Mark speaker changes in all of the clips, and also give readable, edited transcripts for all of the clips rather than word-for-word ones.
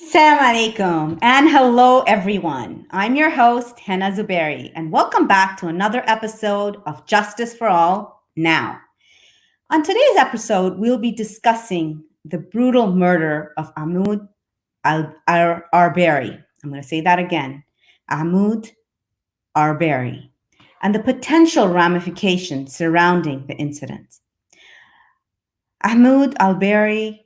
Speaker 1: Assalamu alaikum and hello everyone. I'm your host Hena Zuberi and welcome back to another episode of Justice for All Now. On today's episode, we'll be discussing the brutal murder of Ahmaud Arbery. I'm going to say that again. Ahmaud Arbery and the potential ramifications surrounding the incident. Ahmaud Arbery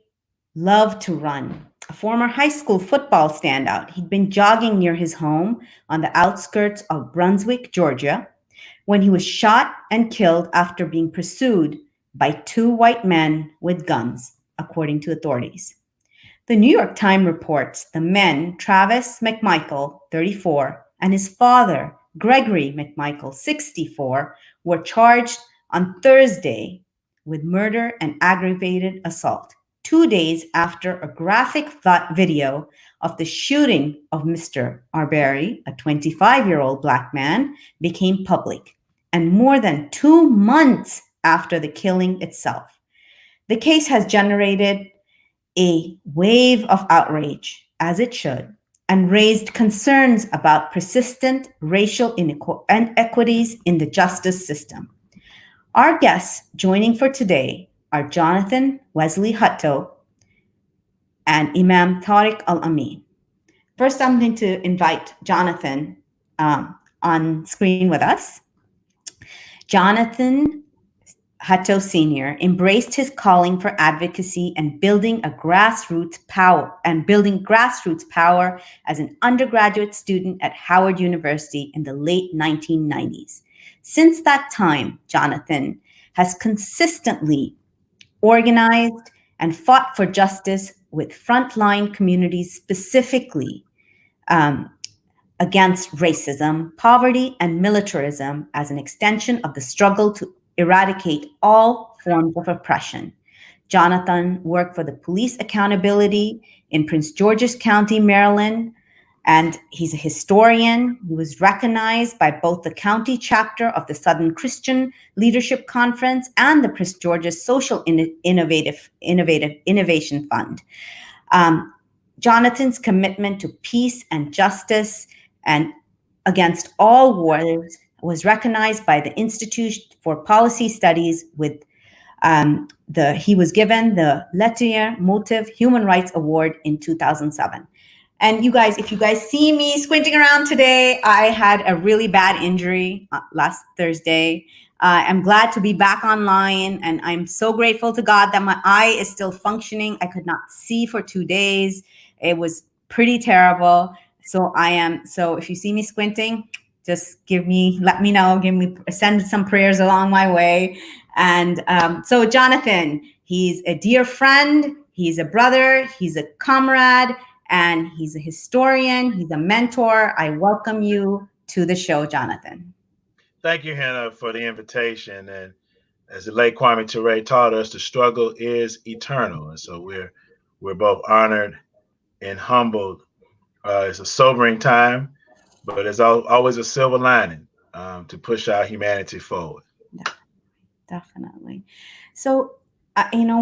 Speaker 1: loved to run. A former high school football standout, he'd been jogging near his home on the outskirts of Brunswick, Georgia, when he was shot and killed after being pursued by two white men with guns, according to authorities. The New York Times reports the men, Travis McMichael, 34, and his father, Gregory McMichael, 64, were charged on Thursday with murder and aggravated assault, 2 days after a graphic video of the shooting of Mr. Arbery, a 25-year-old Black man, became public, and more than 2 months after the killing itself. The case has generated a wave of outrage, as it should, and raised concerns about persistent racial inequities in the justice system. Our guests joining for today are Jonathan Wesley Hutto and Imam Tariq Al-Amin. First, I'm going to invite Jonathan on screen with us. Jonathan Hutto Sr. embraced his calling for advocacy and building grassroots power as an undergraduate student at Howard University in the late 1990s. Since that time, Jonathan has consistently organized and fought for justice with frontline communities, specifically against racism, poverty, and militarism as an extension of the struggle to eradicate all forms of oppression. Jonathan worked for the Police Accountability in Prince George's County, Maryland, and he's a historian. He was recognized by both the county chapter of the Southern Christian Leadership Conference and the Prince George's Social Innovation Fund. Jonathan's commitment to peace and justice and against all wars was recognized by the Institute for Policy Studies with he was given the Lettier Motive Human Rights Award in 2007. And you guys, if you guys see me squinting around today, I had a really bad injury last Thursday. I'm glad to be back online, and I'm so grateful to God that my eye is still functioning. I could not see for 2 days. It was pretty terrible. So if you see me squinting, just let me know, send some prayers along my way. And so Jonathan, he's a dear friend, he's a brother, he's a comrade, and he's a historian, he's a mentor. I welcome you to the show, Jonathan.
Speaker 2: Thank you, Hena, for the invitation. And as the late Kwame Ture taught us, the struggle is eternal. And so we're both honored and humbled. It's a sobering time, but there's always a silver lining to push our humanity forward.
Speaker 1: Definitely. So,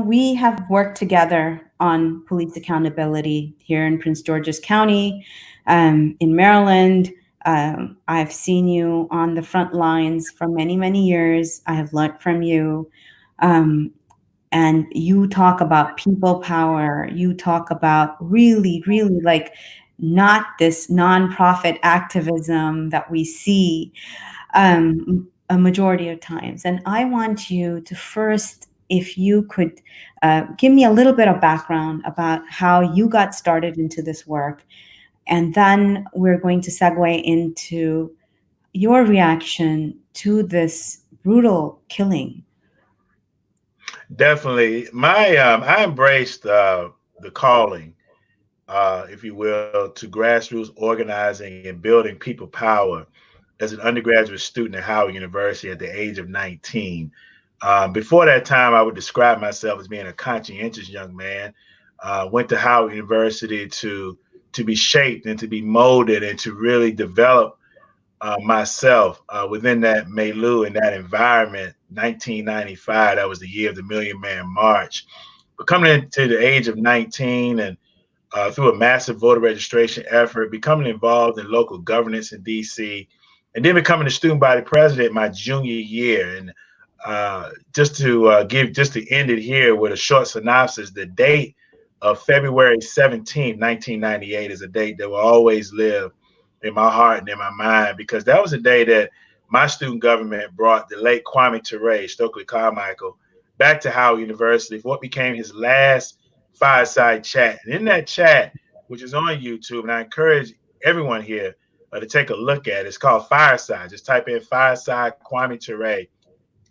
Speaker 1: we have worked together on police accountability here in Prince George's County, in Maryland. I've seen you on the front lines for many, many years. I have learned from you. And you talk about people power. You talk about really, really not this nonprofit activism that we see a majority of times. And I want you to first, if you could give me a little bit of background about how you got started into this work. And then we're going to segue into your reaction to this brutal killing.
Speaker 2: Definitely. I embraced the calling, if you will, to grassroots organizing and building people power as an undergraduate student at Howard University at the age of 19. Before that time, I would describe myself as being a conscientious young man. Went to Howard University to be shaped and to be molded and to really develop myself within that milieu and that environment. 1995, that was the year of the Million Man March. But coming into the age of 19 and through a massive voter registration effort, becoming involved in local governance in DC, and then becoming the student body president my junior year. And just to end it here with a short synopsis, the date of February 17th, 1998 is a date that will always live in my heart and in my mind, because that was a day that my student government brought the late Kwame Ture, Stokely Carmichael, back to Howard University for what became his last fireside chat. And in that chat, which is on YouTube, and I encourage everyone here to take a look at it, it's called Fireside. Just type in Fireside Kwame Ture. It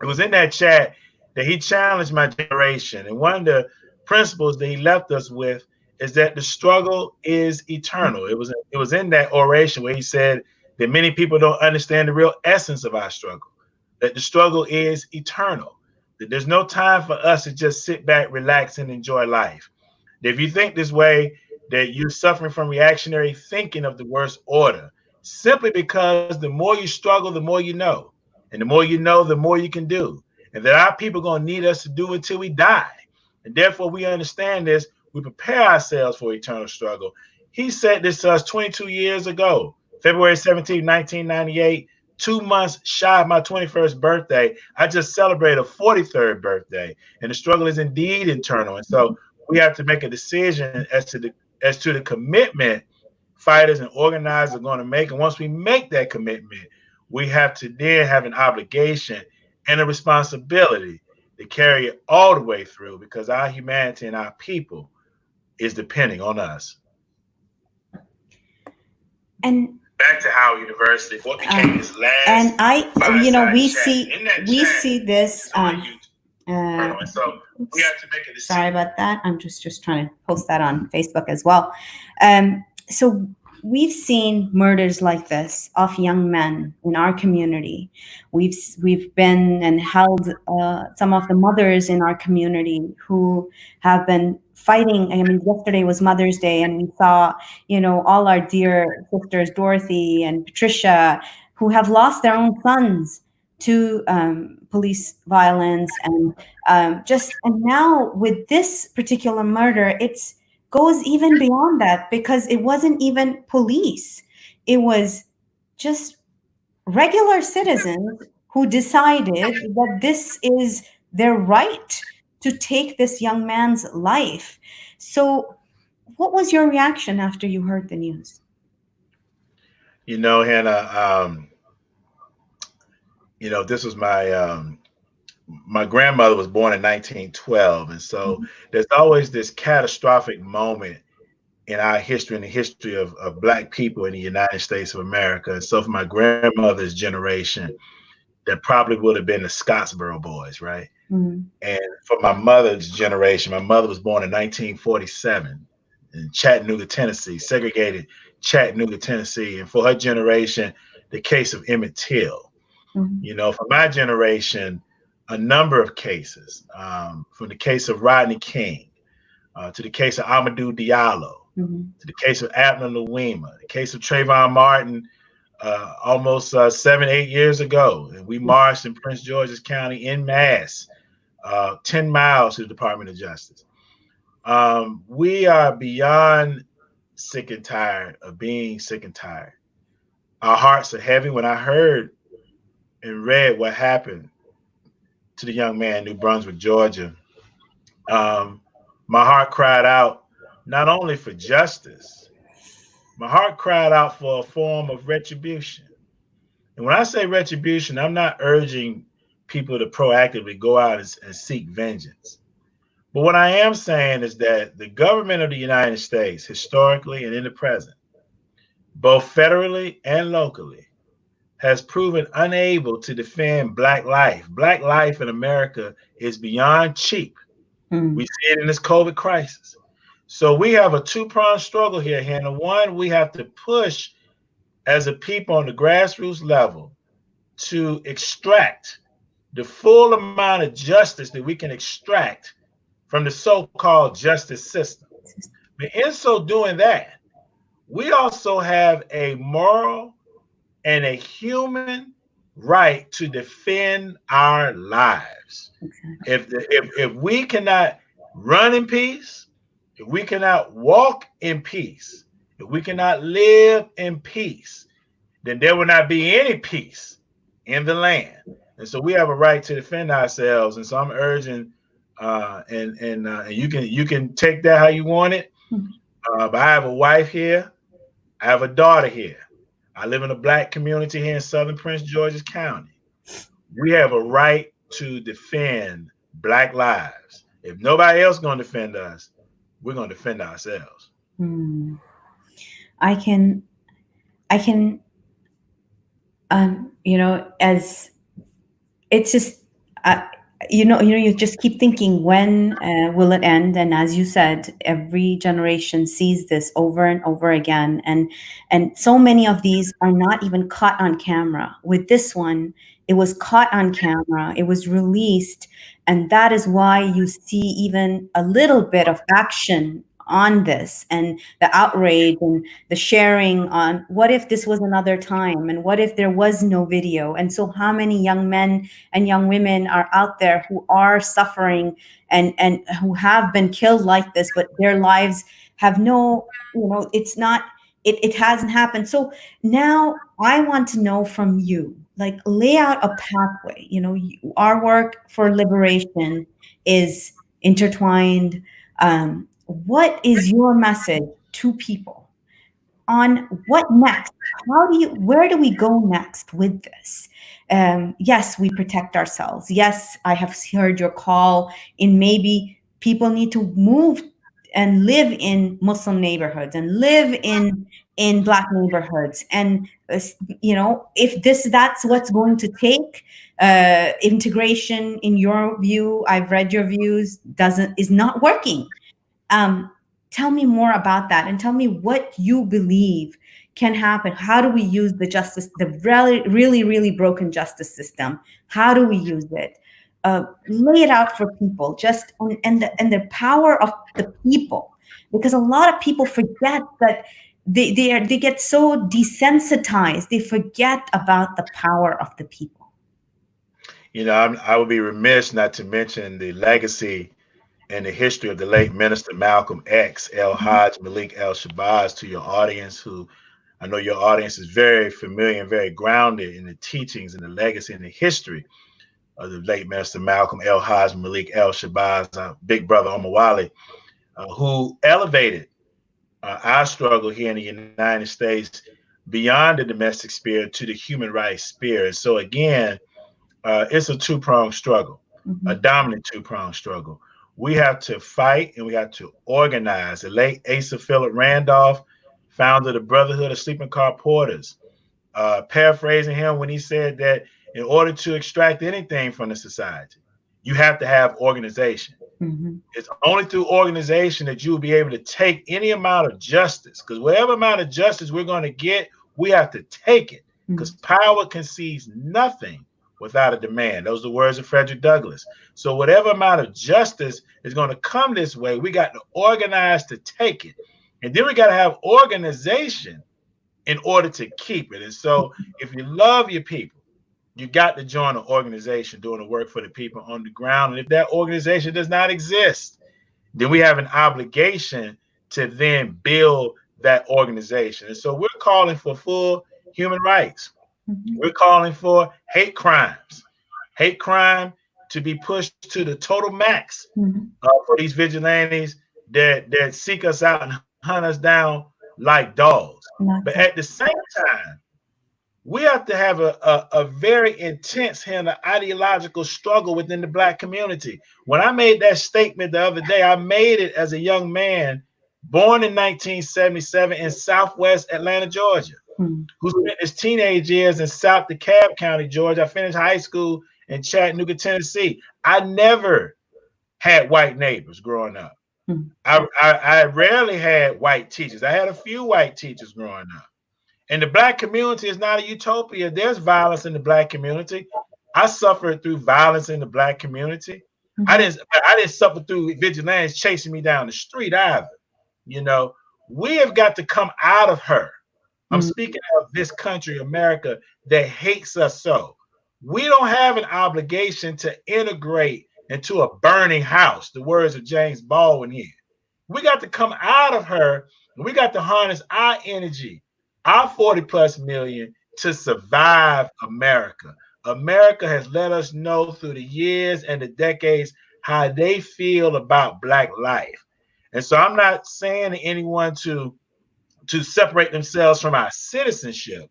Speaker 2: was in that chat that he challenged my generation. And one of the principles that he left us with is that the struggle is eternal. It was in that oration where he said that many people don't understand the real essence of our struggle, that the struggle is eternal, that there's no time for us to just sit back, relax, and enjoy life. If you think this way, that you're suffering from reactionary thinking of the worst order, simply because the more you struggle, the more you know. And the more you know, the more you can do. And that our people are going to need us to do until we die. And therefore, we understand this. We prepare ourselves for eternal struggle. He said this to us 22 years ago, February 17, 1998, 2 months shy of my 21st birthday. I just celebrated a 43rd birthday. And the struggle is indeed internal. And so we have to make a decision as to the commitment fighters and organizers are going to make. And once we make that commitment, we have to then have an obligation and a responsibility to carry it all the way through, because our humanity and our people is depending on us.
Speaker 1: And
Speaker 2: Back to Howard University, what became his
Speaker 1: and
Speaker 2: last
Speaker 1: I,
Speaker 2: fireside
Speaker 1: we
Speaker 2: chat.
Speaker 1: see
Speaker 2: In that
Speaker 1: we
Speaker 2: chat,
Speaker 1: see this.
Speaker 2: it's on YouTube.
Speaker 1: Uh,
Speaker 2: And so we
Speaker 1: oops,
Speaker 2: have to make a
Speaker 1: sorry
Speaker 2: decision.
Speaker 1: about that. I'm just trying to post that on Facebook as well. So we've seen murders like this of young men in our community. We've been and held some of the mothers in our community who have been fighting. I mean, yesterday was Mother's Day, and we saw, all our dear sisters, Dorothy and Patricia, who have lost their own sons to police violence, and and now with this particular murder, it's goes even beyond that, because it wasn't even police. It was just regular citizens who decided that this is their right to take this young man's life. So, what was your reaction after you heard the news?
Speaker 2: Hannah, this was my grandmother was born in 1912. And so there's always this catastrophic moment in our history, in the history of Black people in the United States of America. And so for my grandmother's generation, that probably would have been the Scottsboro Boys, right?
Speaker 1: Mm-hmm.
Speaker 2: And for my mother's generation, my mother was born in 1947 in Chattanooga, Tennessee, segregated Chattanooga, Tennessee. And for her generation, the case of Emmett Till.
Speaker 1: Mm-hmm.
Speaker 2: For my generation, a number of cases, from the case of Rodney King, to the case of Amadou Diallo,
Speaker 1: Mm-hmm.
Speaker 2: to the case of Abner Louima, the case of Trayvon Martin, almost 7, 8 years ago. And we marched in Prince George's County en masse, 10 miles to the Department of Justice. We are beyond sick and tired of being sick and tired. Our hearts are heavy. When I heard and read what happened to the young man in New Brunswick, Georgia, my heart cried out not only for justice, my heart cried out for a form of retribution. And when I say retribution, I'm not urging people to proactively go out and seek vengeance. But what I am saying is that the government of the United States, historically and in the present, both federally and locally, has proven unable to defend Black life. Black life in America is beyond cheap. We see it in this COVID crisis. So we have a two-pronged struggle here, Hannah. One, we have to push as a people on the grassroots level to extract the full amount of justice that we can extract from the so-called justice system. But in so doing that, we also have a moral and a human right to defend our lives.
Speaker 1: Exactly.
Speaker 2: If we cannot run in peace, If we cannot walk in peace, if we cannot live in peace, then there will not be any peace in the land. And so we have a right to defend ourselves. And so I'm urging, and you can take that how you want it. But I have a wife here. I have a daughter here. I live in a black community here in Southern Prince George's County. We have a right to defend black lives. If nobody else going to defend us, we're going to defend ourselves.
Speaker 1: Hmm. I can, I can, as it's just you just keep thinking, when will it end? And as you said, every generation sees this over and over again, and so many of these are not even caught on camera. With this one, it was caught on camera, it was released, and that is why you see even a little bit of action on this, and the outrage and the sharing on what if this was another time, and what if there was no video. And so how many young men and young women are out there who are suffering, and who have been killed like this, but their lives have no, it's not, it hasn't happened. So now I want to know from you, like, lay out a pathway. Our work for liberation is intertwined. What is your message to people on what next? Where do we go next with this? Yes, we protect ourselves. Yes, I have heard your call in, maybe people need to move and live in Muslim neighborhoods and live in Black neighborhoods. And if that's what's going to take, integration, in your view, I've read your views, doesn't is not working. um, Tell me more about that, and tell me what you believe can happen. How do we use the really, really, really broken justice system? How do we use it? Lay it out for people, just and the power of the people, because a lot of people forget that they get so desensitized, they forget about the power of the people.
Speaker 2: I would be remiss not to mention the legacy and the history of the late Minister Malcolm X, El Hajj Malik El Shabazz, to your audience, who I know your audience is very familiar and very grounded in the teachings and the legacy and the history of the late Minister Malcolm El Hajj Malik El Shabazz, big brother Omawali, who elevated our struggle here in the United States beyond the domestic sphere to the human rights sphere. And so again, it's a two-pronged struggle, a
Speaker 1: Mhm.
Speaker 2: dominant two-pronged struggle. We have to fight and we have to organize. The late Asa Philip Randolph, founder of the Brotherhood of Sleeping Car Porters, paraphrasing him when he said that in order to extract anything from the society, you have to have organization.
Speaker 1: Mhm.
Speaker 2: It's only through organization that you'll be able to take any amount of justice, because whatever amount of justice we're going to get, we have to take it, because
Speaker 1: Mhm.
Speaker 2: power concedes nothing without a demand. Those are the words of Frederick Douglass. So whatever amount of justice is going to come this way, we got to organize to take it. And then we got to have organization in order to keep it. And so if you love your people, you got to join an organization doing the work for the people on the ground. And if that organization does not exist, then we have an obligation to then build that organization. And so we're calling for full human rights.
Speaker 1: Mhm.
Speaker 2: We're calling for hate crime to be pushed to the total max
Speaker 1: Mhm.
Speaker 2: for these vigilantes that seek us out and hunt us down like dogs. But
Speaker 1: Not
Speaker 2: at the same time, we have to have a very intense and ideological struggle within the Black community. When I made that statement the other day, I made it as a young man born in 1977 in Southwest Atlanta, Georgia,
Speaker 1: that.
Speaker 2: who spent his teenage years in South DeKalb County, Georgia. I finished high school in Chattanooga, Tennessee. I never had white neighbors growing up.
Speaker 1: Mhm.
Speaker 2: I rarely had white teachers. I had a few white teachers growing up. And the Black community is not a utopia. There's violence in the Black community. I suffered through violence in the Black community. I
Speaker 1: Mhm.
Speaker 2: didn't I didn't suffer through vigilantes chasing me down the street either. You know, we have got to come out of her. I'm
Speaker 1: Mhm.
Speaker 2: speaking of this country, America, that hates us so. We don't have an obligation to integrate into a burning house, the words of James Baldwin here. We got to come out of her. We got to harness our energy, our 40 plus million to survive America. America has let us know through the years and the decades how they feel about Black life. And so I'm not saying to anyone to separate themselves from our citizenship.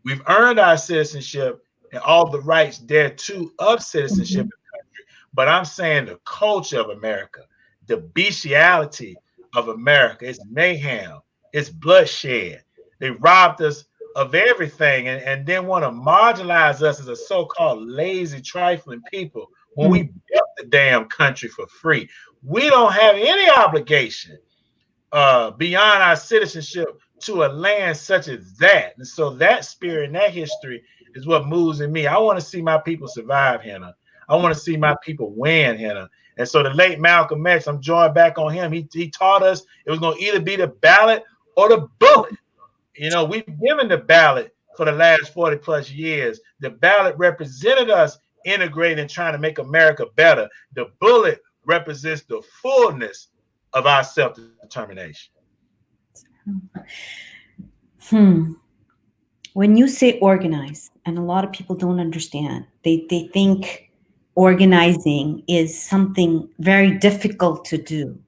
Speaker 2: We've earned our citizenship and all the rights thereto of citizenship.
Speaker 1: Mhm.
Speaker 2: But I'm saying the culture of America, the bestiality of America, it's mayhem, it's bloodshed. They robbed us of everything and then want to marginalize us as a so-called lazy, trifling people when we built the damn country for free. We don't have any obligation beyond our citizenship to a land such as that. And so that spirit and that history is what moves in me. I want to see my people survive, Hena. I want to see my people win, Hena. And so the late Malcolm X, I'm drawing back on him. He taught us it was going to either be the ballot or the bullet. You know, we've given the ballot for the last 40 plus years. The ballot represented us integrating and trying to make America better. The bullet represents the fullness of our self-determination.
Speaker 1: Hmm. When you say organize, and a lot of people don't understand, they think organizing is something very difficult to do.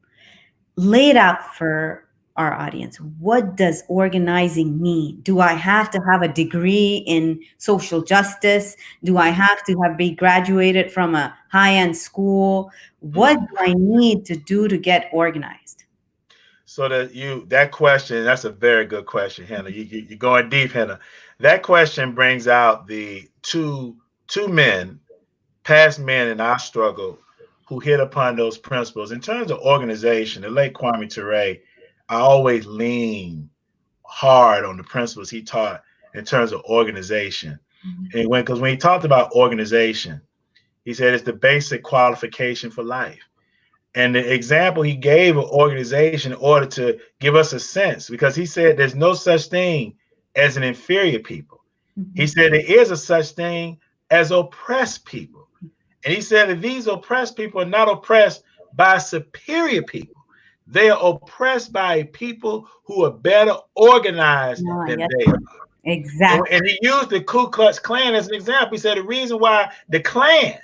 Speaker 1: Lay it out for our audience. What does organizing mean? Do I have to have a degree in social justice? Do I have to have be graduated from a high-end school? What
Speaker 2: Mm.
Speaker 1: do I need to do to get organized?
Speaker 2: So that question, that's a very good question, Hannah. You're going deep, Hannah. That question brings out the two men, past men in our struggle, who hit upon those principles. In terms of organization, the late Kwame Ture, I always lean hard on the principles he taught in terms of organization.
Speaker 1: Mhm.
Speaker 2: And because when he talked about organization, he said it's the basic qualification for life. And the example he gave of organization in order to give us a sense, because he said there's no such thing as an inferior people. He
Speaker 1: Mhm.
Speaker 2: said there is a such thing as oppressed people. And he said that these oppressed people are not oppressed by superior people. They are oppressed by people who are better organized
Speaker 1: Ah,
Speaker 2: than
Speaker 1: yes,
Speaker 2: they are.
Speaker 1: exactly.
Speaker 2: And he used the Ku Klux Klan as an example. He said the reason why the Klan,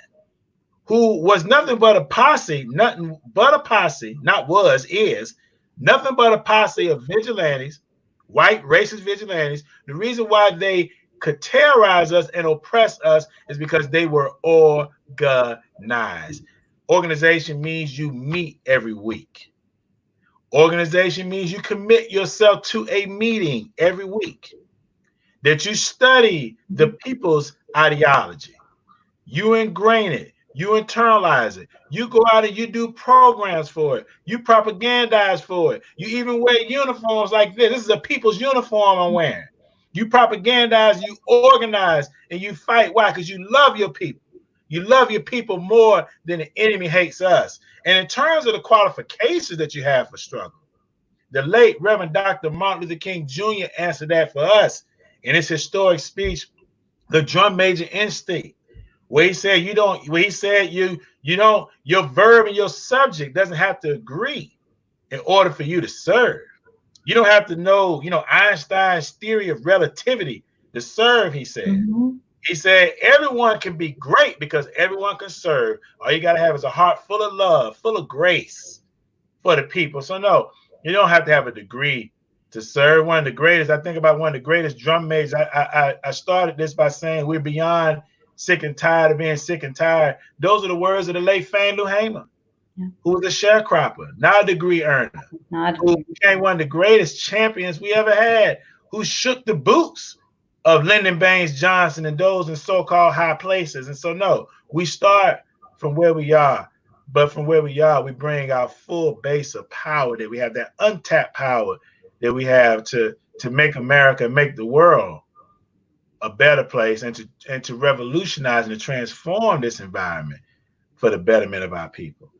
Speaker 2: who was nothing but a posse, nothing but a posse, not was, is nothing but a posse of vigilantes, white racist vigilantes. The reason why they could terrorize us and oppress us is because they were organized. Organization means you meet every week. Organization means you commit yourself to a meeting every week, that you study the
Speaker 1: Mhm.
Speaker 2: people's ideology. You ingrain it, you internalize it, you go out and you do programs for it, you propagandize for it, you even wear uniforms like this. This is a people's uniform I'm wearing. You propagandize, you organize, and you fight. Why? Because you love your people. You love your people more than the enemy hates us. And in terms of the qualifications that you have for struggle, the late Reverend Dr. Martin Luther King Jr. answered that for us in his historic speech, The Drum Major Instinct, where he said where he said you don't, your verb and your subject doesn't have to agree in order for you to serve. You don't have to know, Einstein's theory of relativity to serve, he said.
Speaker 1: Mhm.
Speaker 2: He said everyone can be great because everyone can serve. All you got to have is a heart full of love, full of grace for the people. So no, you don't have to have a degree to serve. One of the greatest, I think about one of the greatest drum majors. I started this by saying we're beyond sick and tired of being sick and tired. Those are the words of the late Fannie Lou Hamer,
Speaker 1: Yeah,
Speaker 2: who was a sharecropper, not a degree earner,
Speaker 1: not
Speaker 2: who became one of the greatest champions we ever had, who shook the boots of Lyndon Baines Johnson and those in so-called high places. And so, no, we start from where we are, but from where we are, we bring our full base of power that we have, that untapped power that we have to make America, make the world a better place, and to revolutionize and to transform this environment for the betterment of our people.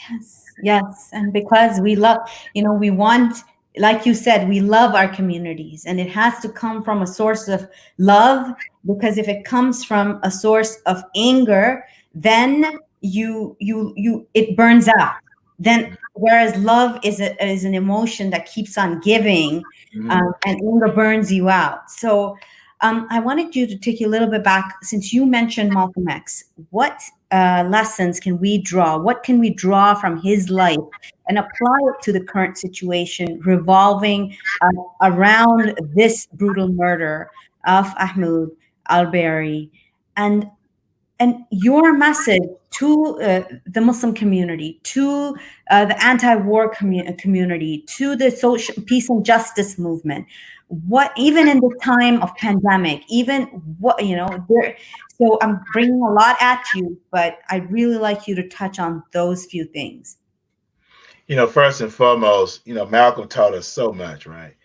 Speaker 1: yes, yes. And because we love, we want, like you said, we love our communities, and it has to come from a source of love. Because if it comes from a source of anger, then it burns out. then whereas love is an emotion that keeps on giving,
Speaker 2: Mm-hmm.
Speaker 1: and anger burns you out. So I wanted you to take you a little bit back, since you mentioned Malcolm X. What lessons can we draw? What can we draw from his life and apply it to the current situation revolving around this brutal murder of Ahmaud Arbery, and your message to the Muslim community, to the anti-war community, to the social peace and justice movement? What, even in the time of pandemic, even what there. So I'm bringing a lot at you, but I'd really like you to touch on those few things.
Speaker 2: First and foremost, Malcolm taught us so much, right?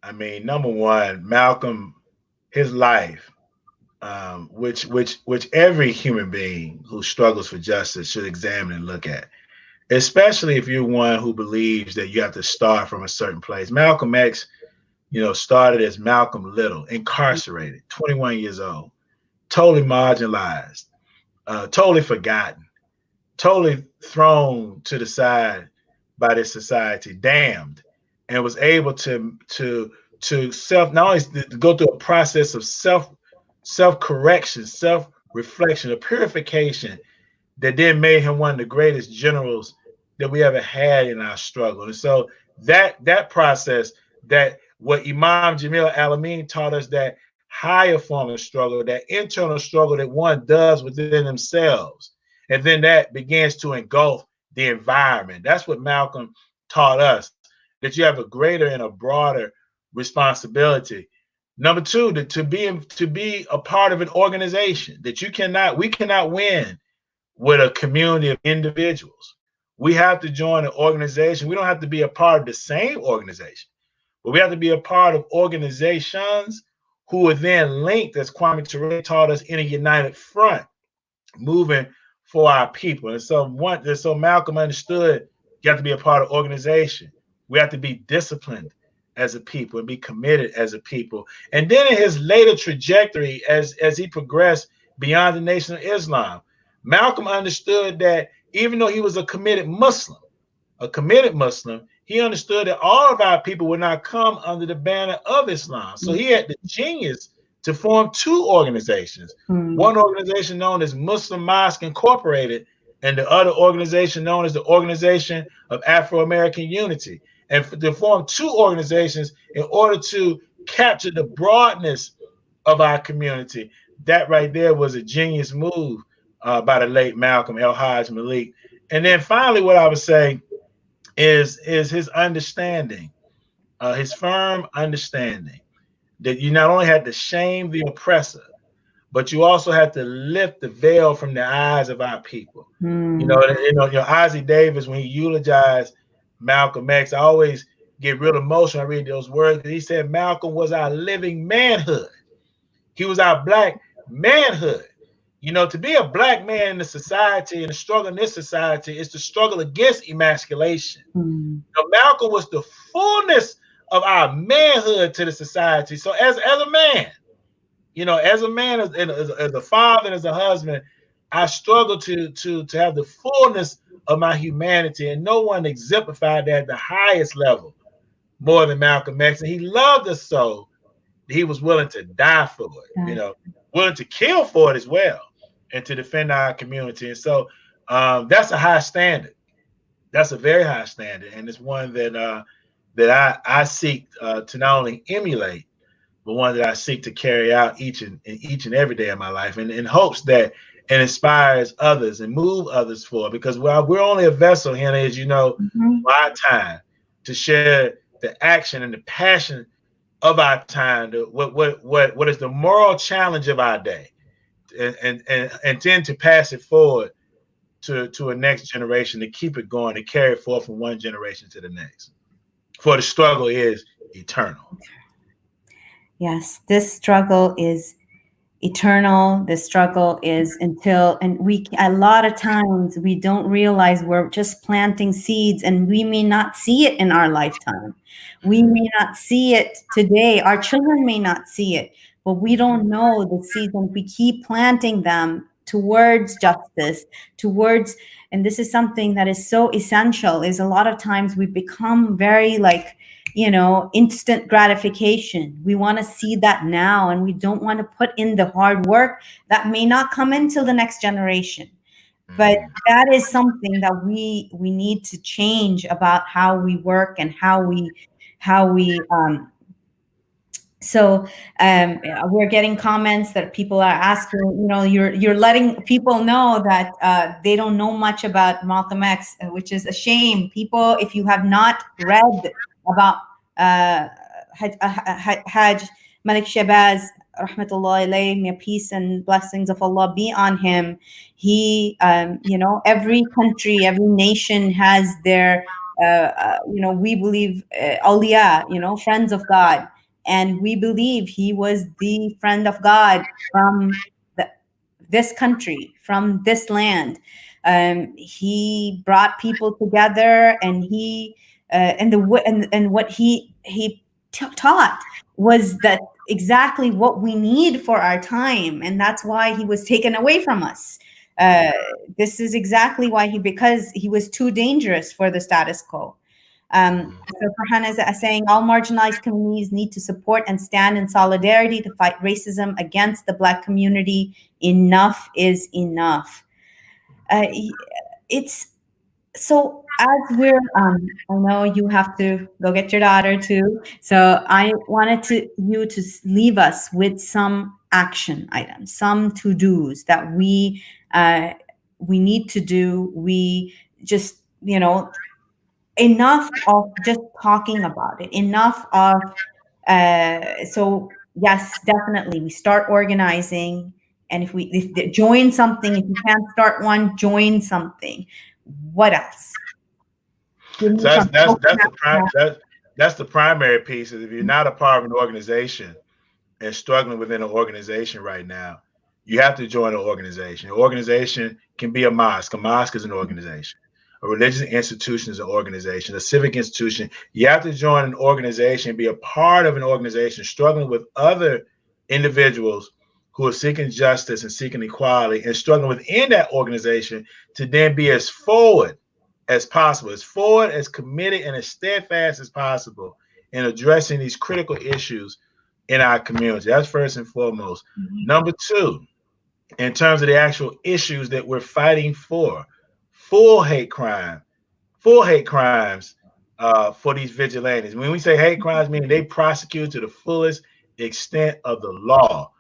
Speaker 2: I mean, number one, Malcolm, his life, which every human being who struggles for justice should examine and look at, especially if you're one who believes that you have to start from a certain place. Malcolm X, started as Malcolm Little, incarcerated, 21 years old, totally marginalized, totally forgotten, totally thrown to the side by this society, damned, and was able to self, not only to go through a process of self correction, self reflection, a purification that then made him one of the greatest generals that we ever had in our struggle. And so that process, that what Imam Jamil Alameen taught us, that higher form of struggle, that internal struggle that one does within themselves, and then that begins to engulf the environment. That's what Malcolm taught us, that you have a greater and a broader responsibility. Number two, to be a part of an organization, that we cannot win with a community of individuals. We have to join an organization. We don't have to be a part of the same organization, but we have to be a part of organizations who are then linked, as Kwame Ture taught us, in a united front, moving for our people. And so Malcolm understood you have to be a part of organization. We have to be disciplined as a people and be committed as a people. And then in his later trajectory, as he progressed beyond the Nation of Islam, Malcolm understood that even though he was a committed Muslim, he understood that all of our people would not come under the banner of Islam. So he had the genius to form two organizations.
Speaker 1: Mm.
Speaker 2: One organization known as Muslim Mosque Incorporated, and the other organization known as the Organization of Afro-American Unity. And to form two organizations in order to capture the broadness of our community. That right there was a genius move by the late Malcolm El Hajj Malik. And then finally, what I would say is his understanding, his firm understanding that you not only had to shame the oppressor, but you also had to lift the veil from the eyes of our people.
Speaker 1: Mm.
Speaker 2: Ozzie Davis, when he eulogized Malcolm X, I always get real emotional. I read those words because he said Malcolm was our living manhood. He was our black manhood. To be a black man in the society and the struggle in this society is to struggle against emasculation.
Speaker 1: Mm.
Speaker 2: Malcolm was the fullness of our manhood to the society. So as a man, as a man, as a father, and as a husband, I struggle to have the fullness of my humanity, and no one exemplified that at the highest level more than Malcolm X. And he loved us so that he was willing to die for it,
Speaker 1: Yes.
Speaker 2: willing to kill for it as well, and to defend our community. And so that's a high standard. That's a very high standard, and it's one that I seek to not only emulate, but one that I seek to carry out each and every day of my life, and in hopes that it inspires others and move others forward. Because we're only a vessel, Hannah, as you know,
Speaker 1: Mhm.
Speaker 2: for our time, to share the action and the passion of our time, what is the moral challenge of our day, and tend to pass it forward to a next generation, to keep it going, to carry it forth from one generation to the next. For the struggle is eternal.
Speaker 1: Yes, this struggle is eternal. This struggle is until, and we, a lot of times we don't realize we're just planting seeds, and we may not see it in our lifetime. We
Speaker 2: Mm-hmm.
Speaker 1: may not see it today. Our children may not see it, but we don't know the seeds, and we keep planting them towards justice, towards, and this is something that is so essential, is a lot of times we become very like, instant gratification. We want to see that now, and we don't want to put in the hard work that may not come until the next generation. But
Speaker 2: Mhm.
Speaker 1: that is something that we need to change about how we work and how we so we're getting comments that people are asking, you're letting people know that they don't know much about Malcolm X, which is a shame. People, if you have not read about Hajj Malik Shabazz, rahmatullah alayhi, may peace and blessings of Allah be on him. He, every country, every nation has their we believe awliya, friends of God, and we believe he was the friend of God from the, this country, from this land. He brought people together, and and what he taught was that exactly what we need for our time, and that's why he was taken away from us. Uh, this is exactly why because he was too dangerous for the status quo.
Speaker 2: Mhm.
Speaker 1: So Farhan is saying all marginalized communities need to support and stand in solidarity to fight racism against the Black community. Enough is enough. Uh, it's so as we're, I know you have to go get your daughter too. So I wanted you to leave us with some action items, some to dos that uh, we need to do. We just, enough of just talking about it, enough of so yes, definitely we start organizing, and if join something, if you can't start one, join something. What else? Give me
Speaker 2: So that's
Speaker 1: some
Speaker 2: that's
Speaker 1: hope.
Speaker 2: that's the that's the primary piece. Is if you're not a part of an organization and struggling within an organization right now, you have to join an organization. An organization can be a mosque. A mosque is an organization. A religious institution is an organization. A civic institution. You have to join an organization, be a part of an organization, struggling with other individuals who are seeking justice and seeking equality, and struggling within that organization to then be as possible, as forward, as committed, and as steadfast as possible in addressing these critical issues in our community. That's first and foremost.
Speaker 1: Mhm.
Speaker 2: Number two, in terms of the actual issues that we're fighting for, full hate crime, full hate crimes for these vigilantes. When we say hate crimes, meaning they prosecute to the fullest extent of the law.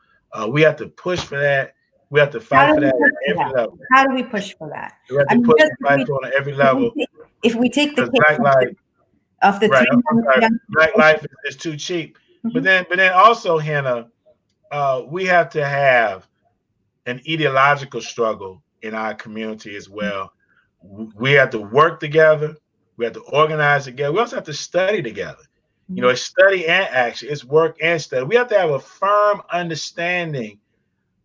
Speaker 2: We have to push for that. We have to
Speaker 1: How
Speaker 2: fight
Speaker 1: do
Speaker 2: for
Speaker 1: we
Speaker 2: that
Speaker 1: push
Speaker 2: at
Speaker 1: for
Speaker 2: every
Speaker 1: that?
Speaker 2: level.
Speaker 1: How do we push for that?
Speaker 2: We have
Speaker 1: I
Speaker 2: to
Speaker 1: mean,
Speaker 2: push
Speaker 1: just
Speaker 2: and fight for it on every level
Speaker 1: if we take the
Speaker 2: because
Speaker 1: case
Speaker 2: Black life,
Speaker 1: of the
Speaker 2: right?
Speaker 1: three
Speaker 2: I'm sorry,
Speaker 1: young
Speaker 2: Black
Speaker 1: people.
Speaker 2: life is too cheap. But
Speaker 1: Mhm.
Speaker 2: then also, Hannah, we have to have an ideological struggle in our community as well. We have to work together. We have to organize together. We also have to study together.
Speaker 1: Mhm.
Speaker 2: It's study and action. It's work and study. We have to have a firm understanding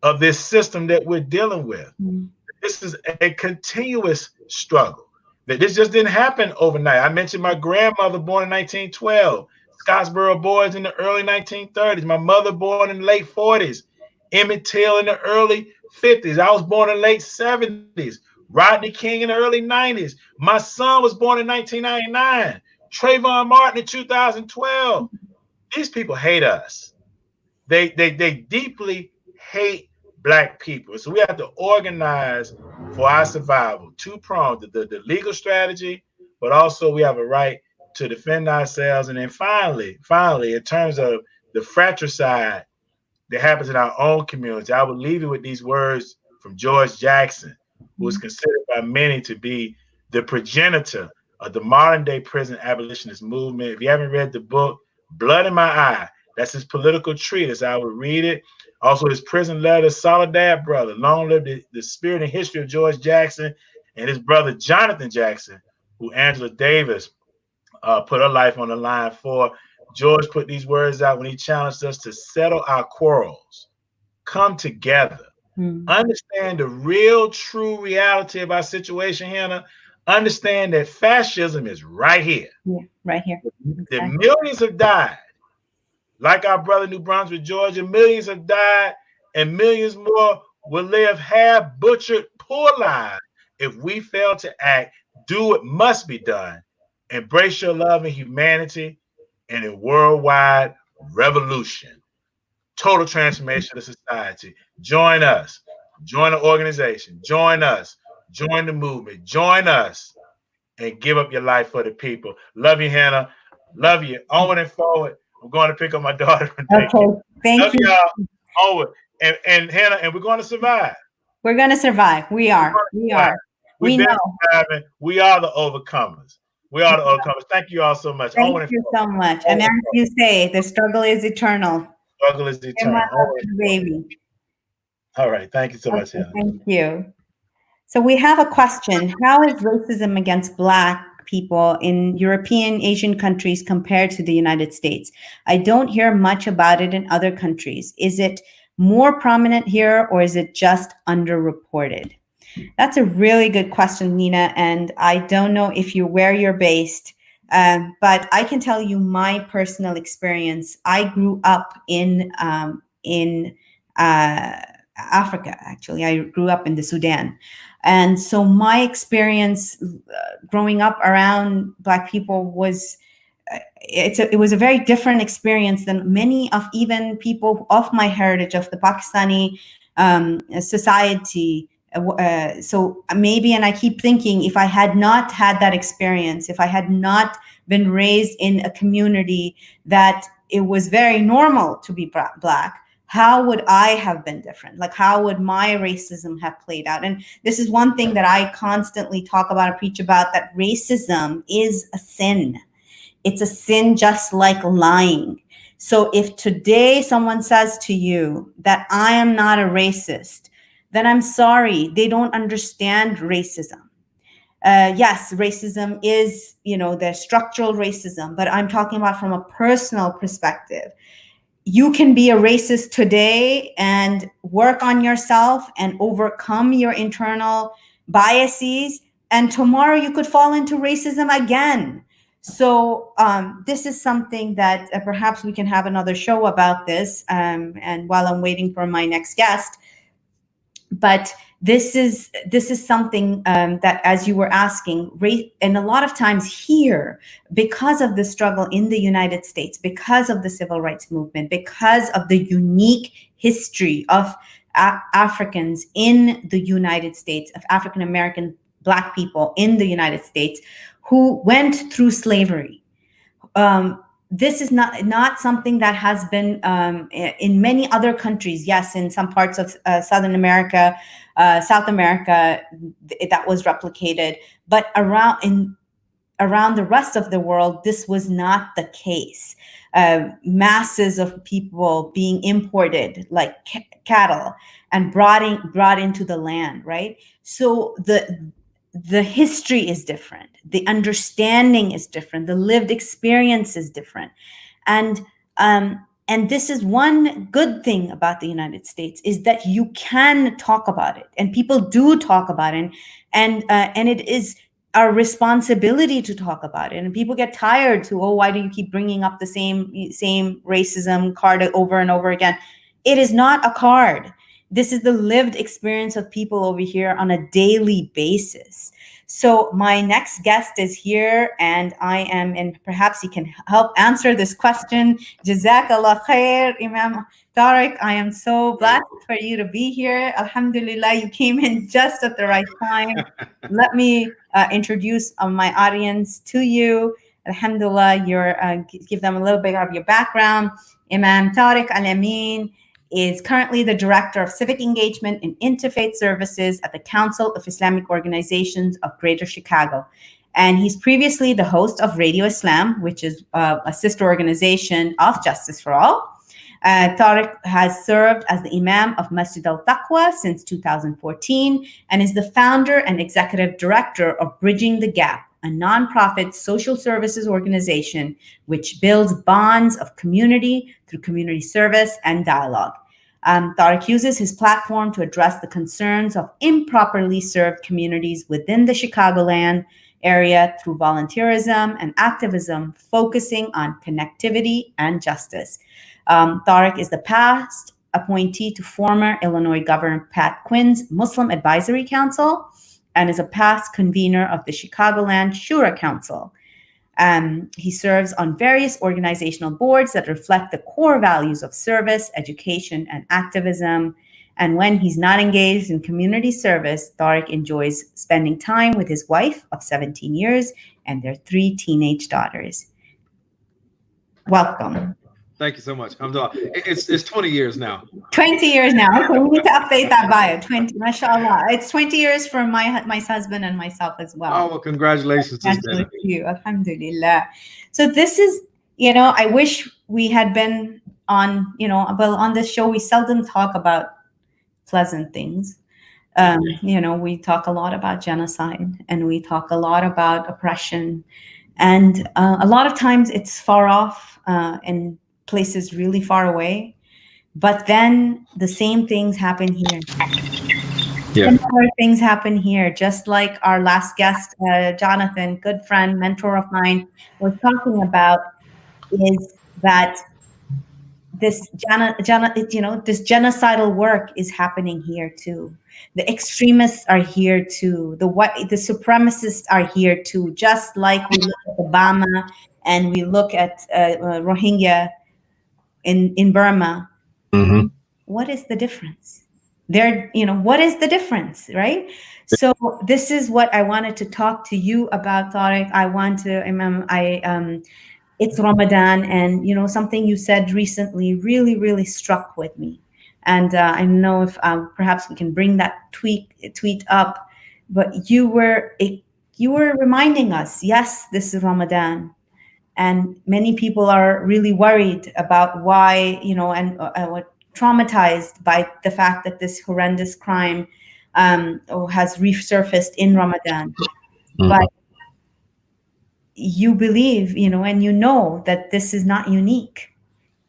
Speaker 2: of this system that we're dealing with.
Speaker 1: Mhm.
Speaker 2: This is a continuous struggle. That this just didn't happen overnight. I mentioned my grandmother born in 1912, Scottsboro boys in the early 1930s, my mother born in the late 40s, Emmett Till in the early 50s. I was born in the late 70s, Rodney King in the early 90s. My son was born in 1999, Trayvon Martin in 2012. These people hate us. They deeply hate Black people. So we have to organize for our survival. Two pronged, the legal strategy, but also we have a right to defend ourselves. And then finally, in terms of the fratricide that happens in our own community, I will leave you with these words from George Jackson, who is considered by many to be the progenitor of the modern day prison abolitionist movement. If you haven't read the book, Blood in My Eye, that's his political treatise. I would read it. Also, his prison letter, Soledad Brother, long live the spirit and history of George Jackson and his brother Jonathan Jackson, who Angela Davis put her life on the line for. George put these words out when he challenged us to settle our quarrels, come together,
Speaker 1: Mhm.
Speaker 2: understand the real, true reality of our situation, Hannah. Understand that fascism is right here.
Speaker 1: Yeah, right here.
Speaker 2: The
Speaker 1: Exactly.
Speaker 2: millions have died, like our brother New Brunswick, Georgia. Millions have died, and millions more will live half butchered poor lives if we fail to act, do what must be done, embrace your love and humanity in a worldwide revolution, total transformation of society. Join us, join the organization, join us, join the movement, join us, and give up your life for the people. Love you, Hannah. Love you. Onward and forward. I'm going to pick up my daughter from daycare.
Speaker 1: Okay, thank
Speaker 2: Love
Speaker 1: you.
Speaker 2: y'all. Onward. And Hannah, and we're going to survive.
Speaker 1: We're going to survive. We
Speaker 2: We're
Speaker 1: are.
Speaker 2: going to
Speaker 1: We
Speaker 2: survive.
Speaker 1: are.
Speaker 2: We've
Speaker 1: We
Speaker 2: been
Speaker 1: know.
Speaker 2: surviving. We are the overcomers. We are the overcomers. Thank you all so much.
Speaker 1: Thank
Speaker 2: Onward and
Speaker 1: you
Speaker 2: forward.
Speaker 1: so much. And
Speaker 2: Onward
Speaker 1: as
Speaker 2: and forward.
Speaker 1: you say, the struggle is eternal.
Speaker 2: Struggle is
Speaker 1: You're my
Speaker 2: eternal. Onward and
Speaker 1: husband,
Speaker 2: forward.
Speaker 1: baby.
Speaker 2: All right. Thank you so much,
Speaker 1: Okay,
Speaker 2: Hannah.
Speaker 1: thank you. So we have a question. How is racism against Black people in European, Asian countries compared to the United States? I don't hear much about it in other countries. Is it more prominent here or is it just underreported? That's a really good question, Nina. And I don't know if you're where you're based, but I can tell you my personal experience. I grew up in Africa. Actually, I grew up in the Sudan, and so my experience growing up around Black people was it was a very different experience than many of even people of my heritage of the Pakistani society. So maybe, and I keep thinking, if I had not had that experience, if I had not been raised in a community that it was very normal to be Black, how would I have been different? Like, how would my racism have played out? And this is one thing that I constantly talk about and preach about, that racism is a sin. It's a sin just like lying. So if today someone says to you that I am not a racist, then I'm sorry, they don't understand racism. Yes, racism is, the structural racism, but I'm talking about from a personal perspective. You can be a racist today and work on yourself and overcome your internal biases, and tomorrow you could fall into racism again. So this is something that perhaps we can have another show about this, and while I'm waiting for my next guest. But this is something that, as you were asking, and a lot of times here, because of the struggle in the United States, because of the civil rights movement, because of the unique history of Africans in the United States, of African American Black people in the United States who went through slavery. This is not something that has been in many other countries. Yes, in some parts of Southern America, South America, that was replicated, but around the rest of the world, this was not the case. Masses of people being imported like cattle and brought into the land, right? So the history is different, the understanding is different, the lived experience is different. And this is one good thing about the United States, is that you can talk about it, and people do talk about it, and it is our responsibility to talk about it. And people get tired to, oh, why do you keep bringing up the same racism card over and over again? It is not a card. This is the lived experience of people over here on a daily basis. So my next guest is here, and and perhaps he can help answer this question. Jazakallah khair, Imam Tariq. I am so blessed for you to be here. Alhamdulillah, you came in just at the right time. Let me introduce my audience to you. Alhamdulillah, give them a little bit of your background. Imam Tariq Al-Amin is currently the Director of Civic Engagement and Interfaith Services at the Council of Islamic Organizations of Greater Chicago. And he's previously the host of Radio Islam, which is a sister organization of Justice for All. Tariq has served as the Imam of Masjid al-Taqwa since 2014 and is the founder and executive director of Bridging the Gap, a nonprofit social services organization which builds bonds of community through community service and dialogue. Tariq uses his platform to address the concerns of improperly served communities within the Chicagoland area through volunteerism and activism, focusing on connectivity and justice. Tariq is the past appointee to former Illinois Governor Pat Quinn's Muslim Advisory Council and is a past convener of the Chicagoland Shura Council. He serves on various organizational boards that reflect the core values of service, education, and activism. And when he's not engaged in community service, Tariq enjoys spending time with his wife of 17 years and their 3 teenage daughters. Welcome.
Speaker 3: Thank you so much. It's 20 years now.
Speaker 1: 20 years now. Okay, we need to update that bio. 20, mashallah. It's 20 years for my husband and myself as well.
Speaker 3: Oh, well, congratulations
Speaker 1: to you. Alhamdulillah. So this is, I wish we had been on, well, on this show, we seldom talk about pleasant things. We talk a lot about genocide and we talk a lot about oppression. And a lot of times it's far off and places really far away, but then the same things happen here. Similar things happen here, just like our last guest, Jonathan, good friend, mentor of mine, was talking about, is that this this genocidal work is happening here too. The extremists are here too. The supremacists are here too. Just like we look at Obama and we look at Rohingya in Burma.
Speaker 3: Mm-hmm.
Speaker 1: What is the difference? What is the difference, right? So this is what I wanted to talk to you about, Tariq. It's Ramadan, and something you said recently really, really struck with me. And I don't know if perhaps we can bring that tweet up, but you were reminding us, yes, this is Ramadan. And many people are really worried about why, and traumatized by the fact that this horrendous crime has resurfaced in Ramadan. Mm-hmm. But you believe, and that this is not unique.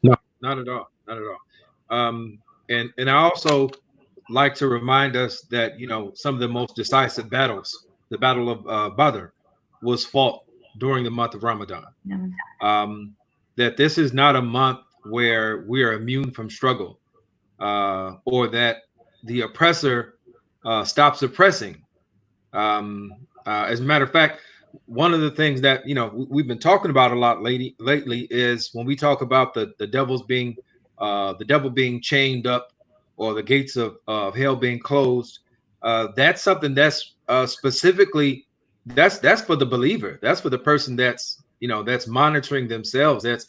Speaker 3: No, not at all. Not at all. And I also like to remind us that, some of the most decisive battles, the Battle of Badr, was fought during the month of Ramadan. That this is not a month where we are immune from struggle, or that the oppressor stops oppressing. As a matter of fact, one of the things that we've been talking about a lot lately is when we talk about the devil being chained up, or the gates of hell being closed. That's something that's specifically that's for the believer. That's for the person that's that's monitoring themselves. That's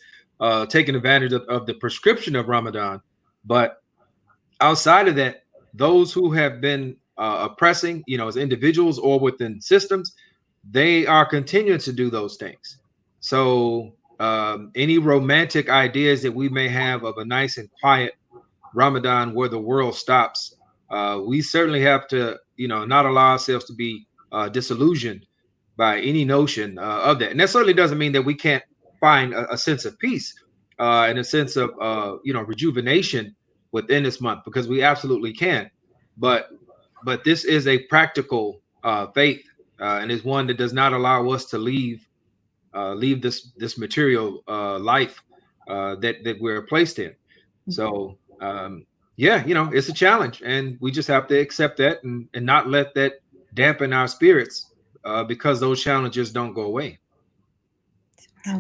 Speaker 3: taking advantage of the prescription of Ramadan. But outside of that, those who have been oppressing, as individuals or within systems, they are continuing to do those things. So any romantic ideas that we may have of a nice and quiet Ramadan where the world stops, we certainly have to, not allow ourselves to be disillusioned by any notion of that. And that certainly doesn't mean that we can't find a sense of peace and a sense of, rejuvenation within this month, because we absolutely can. But this is a practical faith, and is one that does not allow us to leave this material life that we're placed in. So it's a challenge, and we just have to accept that and not let that dampen our spirits because those challenges don't go away.
Speaker 1: I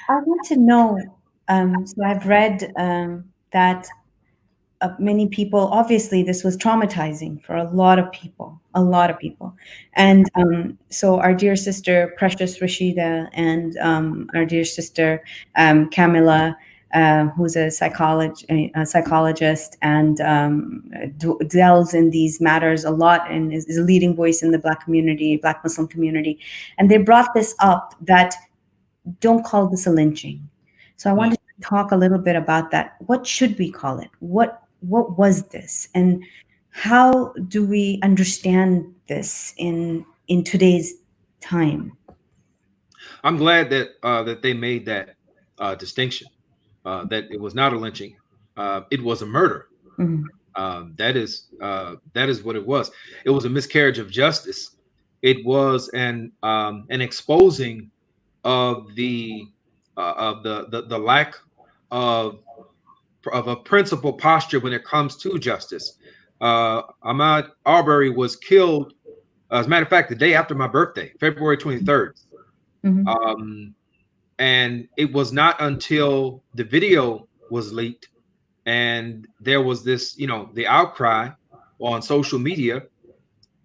Speaker 1: want to know. So I've read that many people, obviously this was traumatizing for a lot of people, and so our dear sister Precious Rashida and our dear sister Camilla, who's a psychologist and delves in these matters a lot, and is a leading voice in the Black Muslim community, and they brought this up, that don't call this a lynching. So I wanted to talk a little bit about that. What should we call it? What was this, and how do we understand this in today's time?
Speaker 3: I'm glad that they made that distinction, that it was not a lynching, it was a murder. Mm-hmm. That is what it was. It was a miscarriage of justice. It was an exposing of the lack of a principal posture when it comes to justice. Ahmaud Arbery was killed, as a matter of fact, the day after my birthday, February 23rd.
Speaker 1: Mm-hmm.
Speaker 3: And it was not until the video was leaked and there was this, the outcry on social media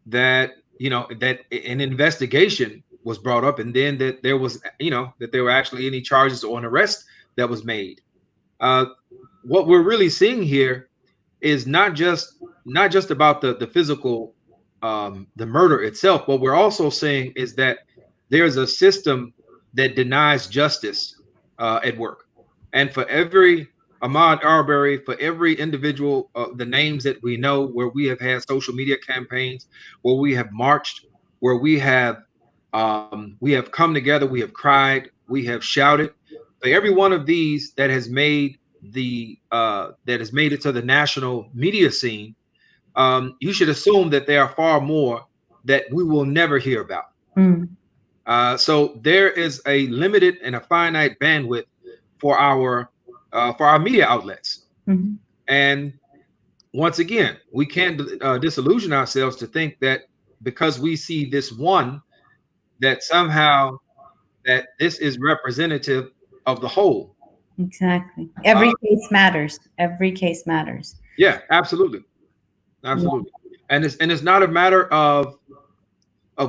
Speaker 3: that, that an investigation was brought up, and then that there was, that there were actually any charges or an arrest that was made. Uh, what we're really seeing here is not just about the physical, the murder itself. What we're also saying is that there's a system that denies justice at work. And for every Ahmaud Arbery, for every individual, the names that we know, where we have had social media campaigns, where we have marched, where we have come together, we have cried, we have shouted. For every one of these that has made it to the national media scene, you should assume that there are far more that we will never hear about.
Speaker 1: Mm.
Speaker 3: So there is a limited and a finite bandwidth for our media outlets.
Speaker 1: Mm-hmm.
Speaker 3: And once again, we can't disillusion ourselves to think that because we see this one, that somehow that this is representative of the whole.
Speaker 1: Exactly.
Speaker 3: Uh,
Speaker 1: Every case matters. Every case matters.
Speaker 3: yeah, absolutely,
Speaker 1: Yeah.
Speaker 3: absolutely. And it's not a matter of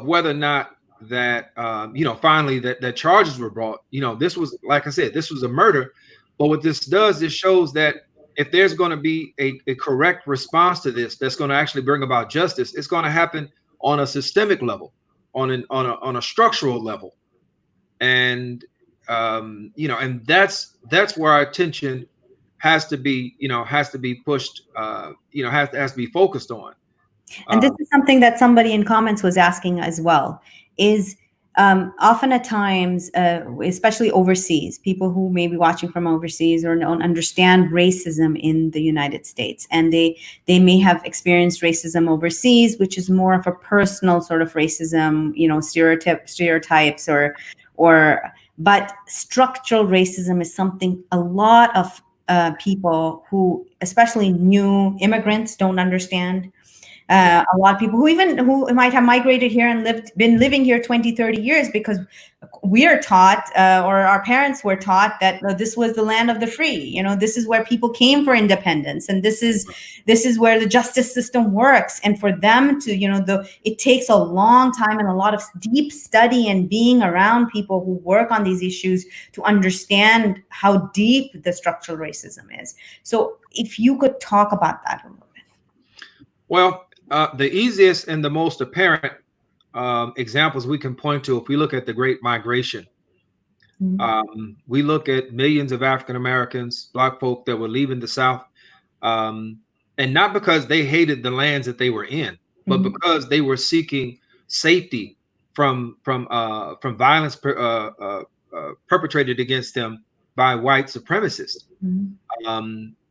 Speaker 3: whether or not that finally that charges were brought. This was, like I said, this was a murder. But what this does, it shows that if there's going to be a correct response to this, that's going to actually bring about justice, it's going to happen on a systemic level, on a structural level. And and that's where our attention has to be pushed, has to be focused on.
Speaker 1: And this
Speaker 3: um,
Speaker 1: is something that somebody in comments was asking as well. Is often at times, especially overseas, people who may be watching from overseas or don't understand racism in the United States, and they may have experienced racism overseas, which is more of a personal sort of racism, stereotypes or but structural racism is something a lot of people who, especially new immigrants, don't understand. A lot of people who might have migrated here and been living here 20, 30 years, because we are taught, or our parents were taught, that this was the land of the free. This is where people came for independence, and this is where the justice system works. And for them to, it takes a long time and a lot of deep study and being around people who work on these issues to understand how deep the structural racism is. So if you could talk about that a little bit.
Speaker 3: well, the easiest and the most apparent examples we can point to, if we look at the Great Migration, we look at millions of African Americans, Black folk that were leaving the South, and not because they hated the lands that they were in, but because they were seeking safety from violence perpetrated against them by white supremacists.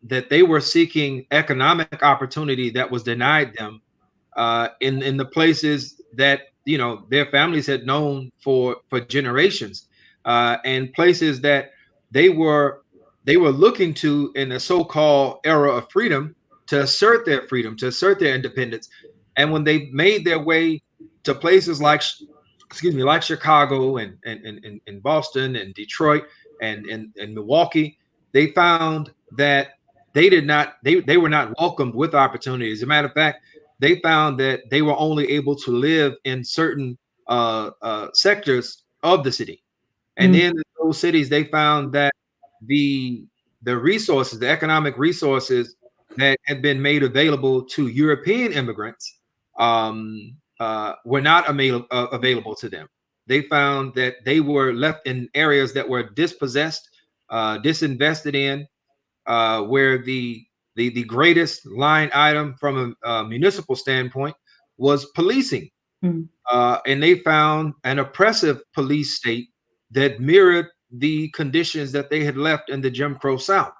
Speaker 3: That they were seeking economic opportunity that was denied them in the places that their families had known for generations, and places that they were looking to in a so-called era of freedom, to assert their freedom, to assert their independence. And when they made their way to places like, like Chicago and Boston and Detroit and Milwaukee, they found that they were not welcomed with opportunities. As a matter of fact, they found that they were only able to live in certain sectors of the city. And then in those cities, they found that the resources, the economic resources that had been made available to European immigrants, were not available to them. They found that they were left in areas that were dispossessed, disinvested in, where the greatest line item from a municipal standpoint was policing. And they found an oppressive police state that mirrored the conditions that they had left in the Jim Crow South.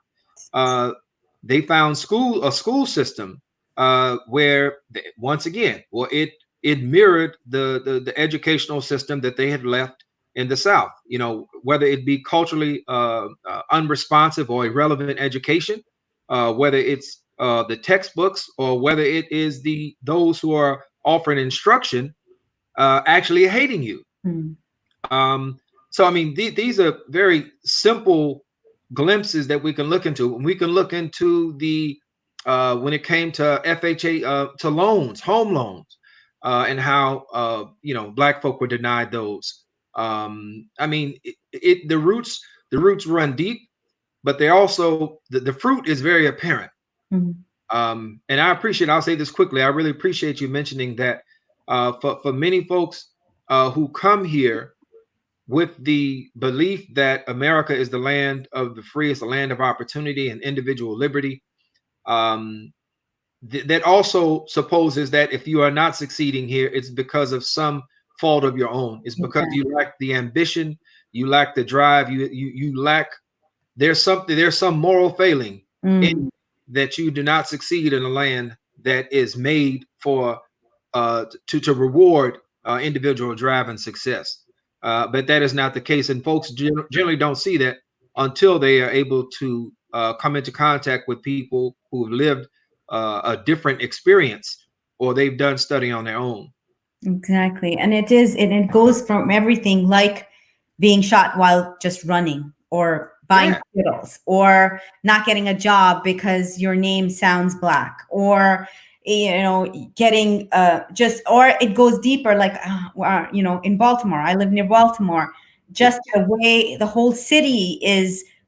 Speaker 3: They found a school system where, once again, well, it mirrored the educational system that they had left in the South. Whether it be culturally unresponsive or irrelevant education, whether it's the textbooks or whether it is those who are offering instruction actually hating you.
Speaker 1: Mm.
Speaker 3: So I mean, these are very simple glimpses that we can look into. We can look into the when it came to FHA to loans, home loans, and how Black folk were denied those. I mean, the roots run deep, but they also the fruit is very apparent.
Speaker 1: Mm.
Speaker 3: And I appreciate. I'll say this quickly. I really appreciate you mentioning that for many folks who come here with the belief that America is the land of the free, it's the land of opportunity and individual liberty. Um, that also supposes that if you are not succeeding here, it's because of some fault of your own. It's because
Speaker 1: Exactly.
Speaker 3: you lack the ambition, you lack the drive, you lack. There's some moral failing
Speaker 1: Mm.
Speaker 3: in that you do not succeed in a land that is made for to reward individual drive and success. But that is not the case, and folks generally don't see that until they are able to come into contact with people who have lived a different experience or they've done study on their own.
Speaker 1: Exactly. And it goes from everything like being shot while just running, or buying
Speaker 3: Yeah,
Speaker 1: Skittles, or not getting a job because your name sounds Black, or getting just, or it goes deeper, like in Baltimore. I live near Baltimore.
Speaker 3: yeah,
Speaker 1: Just the way the whole city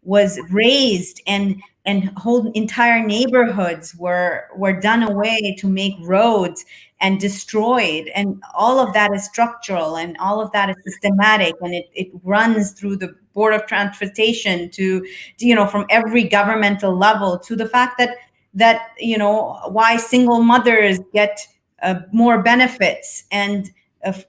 Speaker 1: was raised, and whole entire neighborhoods were done away to make roads and destroyed, and all of that is structural, and all of that is systematic, and it runs through the board of transportation to from every governmental level, to the fact that why single mothers get more benefits, and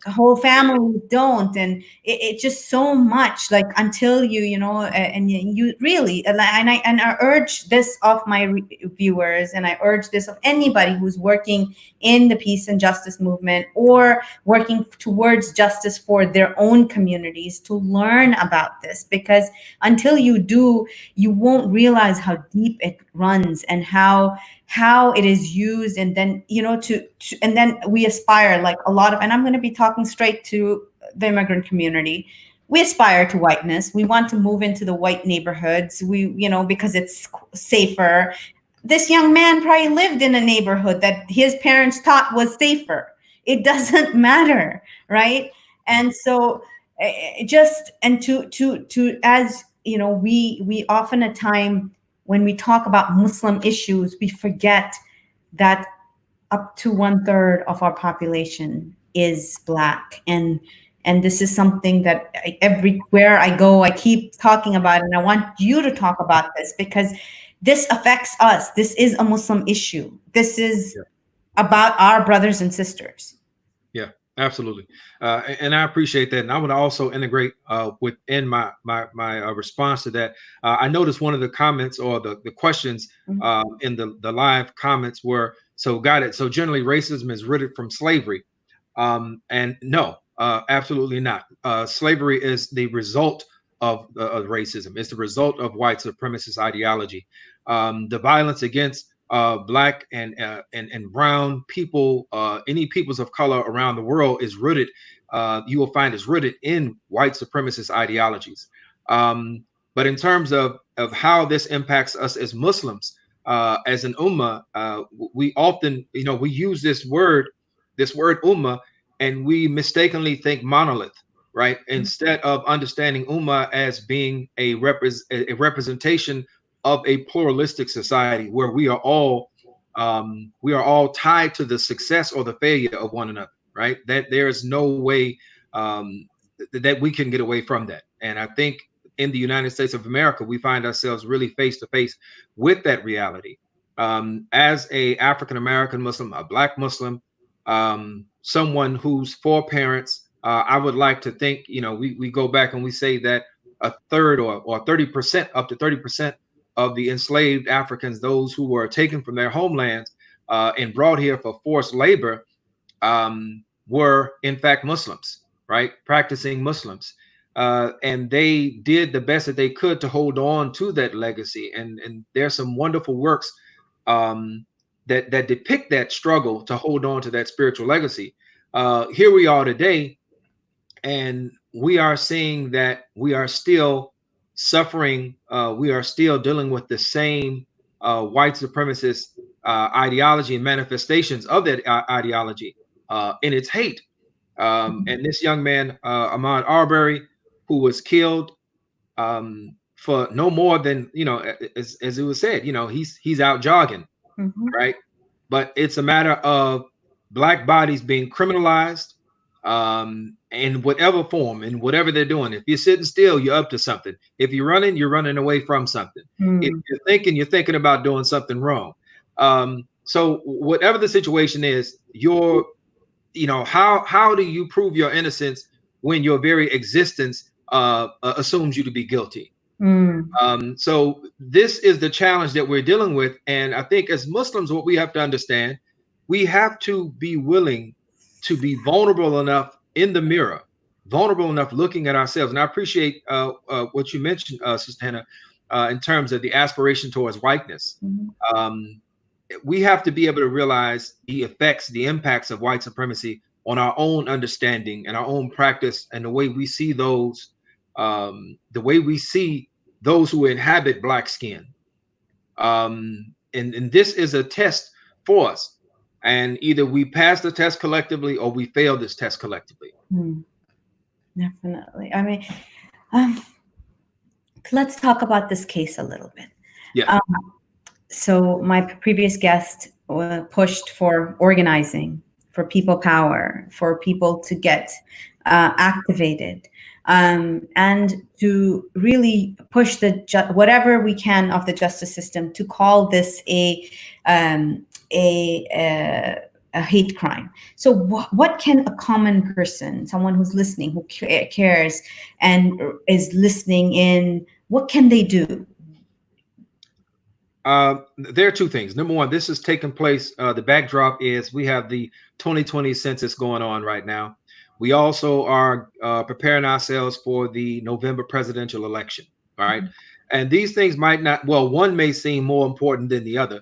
Speaker 1: whole families don't, and it just so much, like, until and you really, and I urge this of my viewers, and I urge this of anybody who's working in the peace and justice movement, or working towards justice for their own communities, to learn about this, because until you do, you won't realize how deep it runs, and how it is used. And then and then we aspire, like a lot of, and I'm going to be talking straight to the immigrant community. We aspire to whiteness. We want to move into the white neighborhoods, because it's safer. This young man probably lived in a neighborhood that his parents thought was safer. It doesn't matter, right? And so just, and to as we often, at time, when we talk about Muslim issues, we forget that up to 1/3 of our population is Black. And this is something that everywhere I go, I keep talking about it, and I want you to talk about this, because this affects us. This is a Muslim issue. This is
Speaker 3: yeah.
Speaker 1: about our brothers and sisters.
Speaker 3: Yeah, absolutely, and I appreciate that. And I would also integrate within my response to that. I noticed one of the comments or the questions
Speaker 1: Mhm.
Speaker 3: in the live comments were, so got it. So generally, racism is rooted from slavery, and no, absolutely not. Slavery is the result of racism. It's the result of white supremacist ideology. The violence against Black and brown people, any peoples of color around the world is rooted. You will find is rooted in white supremacist ideologies. But in terms of how this impacts us as Muslims, as an ummah, we often, we use this word ummah, and we mistakenly think monolith, right? Instead of understanding ummah as being a representation of a pluralistic society where we are all tied to the success or the failure of one another, right? That there is no way um, that we can get away from that. And I think in the United States of America, we find ourselves really face to face with that reality. As a African American Muslim, a Black Muslim, someone whose foreparents, I would like to think, we go back and we say that a third or 30%, up to 30% of the enslaved Africans, those who were taken from their homelands and brought here for forced labor, were in fact Muslims, right? Practicing Muslims. and they did the best that they could to hold on to that legacy. And there's some wonderful works that depict that struggle to hold on to that spiritual legacy. Here we are today, and we are seeing that we are still suffering. We are still dealing with the same white supremacist ideology and manifestations of that ideology in its hate. And this young man, Ahmaud Arbery, who was killed for no more than, as it was said, he's out jogging,
Speaker 1: Mhm.
Speaker 3: right? But it's a matter of black bodies being criminalized in whatever form, in whatever they're doing. If you're sitting still, you're up to something. If you're running away from something. If you're thinking about doing something wrong. So whatever the situation is, how do you prove your innocence when your very existence assumes you to be guilty? So this is the challenge that we're dealing with. And I think as Muslims, what we have to understand, we have to be willing to be vulnerable enough in the mirror, vulnerable enough looking at ourselves. And I appreciate what you mentioned, Sister Hena, in terms of the aspiration towards whiteness. Um, we have to be able to realize the effects, the impacts of white supremacy on our own understanding and our own practice, and the way we see those who inhabit black skin. And this is a test for us. And either we pass the test collectively or we fail this test collectively.
Speaker 1: Definitely. I mean, let's talk about this case a little bit.
Speaker 3: Yes.
Speaker 1: So my previous guest pushed for organizing, for people power, for people to get activated, and to really push whatever we can of the justice system to call this a hate crime. So what can a common person, someone who's listening, who cares and is listening in, what can they do?
Speaker 3: There are two things. Number one, this is taking place. The backdrop is we have the 2020 census going on right now. We also are preparing ourselves for the November presidential election. All right. And these things might not, well, one may seem more important than the other,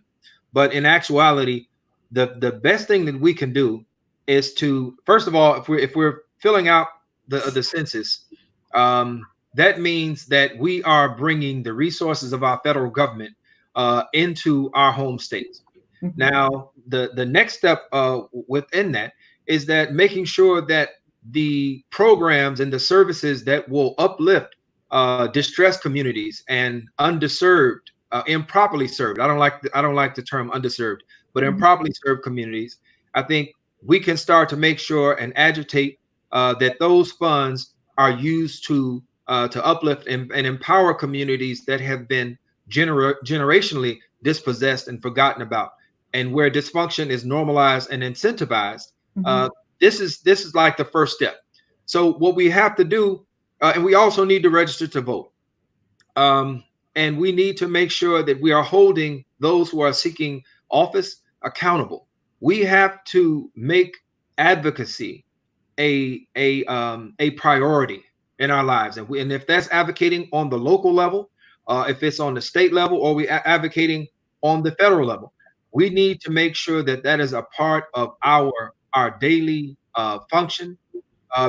Speaker 3: but in actuality, the best thing that we can do is to, first of all, if we're filling out the census, that means that we are bringing the resources of our federal government into our home states. Now, the next step within that is that making sure that the programs and the services that will uplift distressed communities and underserved, improperly served. I don't like the term underserved, but improperly served communities. I think we can start to make sure and agitate that those funds are used to uplift and empower communities that have been generationally dispossessed and forgotten about, and where dysfunction is normalized and incentivized. This is like the first step. So what we have to do, and we also need to register to vote, and we need to make sure that we are holding those who are seeking office accountable. We have to make advocacy a priority in our lives, and if that's advocating on the local level, if it's on the state level, or we advocating on the federal level, we need to make sure that that is a part of our daily function,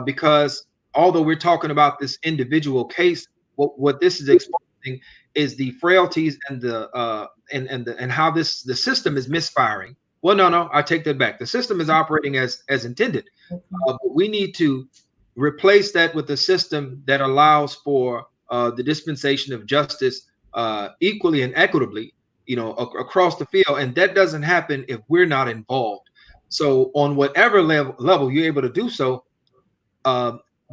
Speaker 3: because although we're talking about this individual case, what this is exposing is the frailties and and how the system is misfiring. Well, no, I take that back. The system is operating as intended. But we need to replace that with a system that allows for the dispensation of justice equally and equitably, across the field. And that doesn't happen if we're not involved. So on whatever level you're able to do so,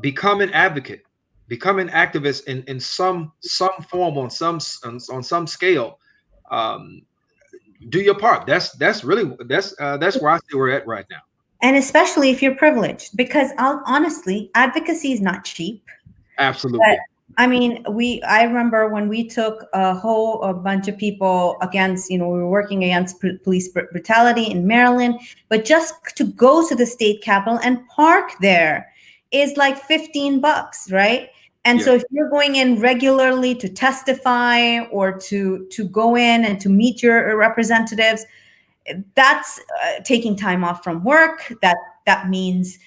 Speaker 3: become an advocate, become an activist in some form, on some scale. Do your part. That's where I say we're at right now.
Speaker 1: And especially if you're privileged, because honestly, advocacy is not cheap.
Speaker 3: Absolutely.
Speaker 1: But, I mean, I remember when we took a bunch of people against, we were working against police brutality in Maryland, but just to go to the state capitol and park there is like $15, right? And
Speaker 3: Yeah.
Speaker 1: so if you're going in regularly to testify or to go in and to meet your representatives, that's taking time off from work. That means,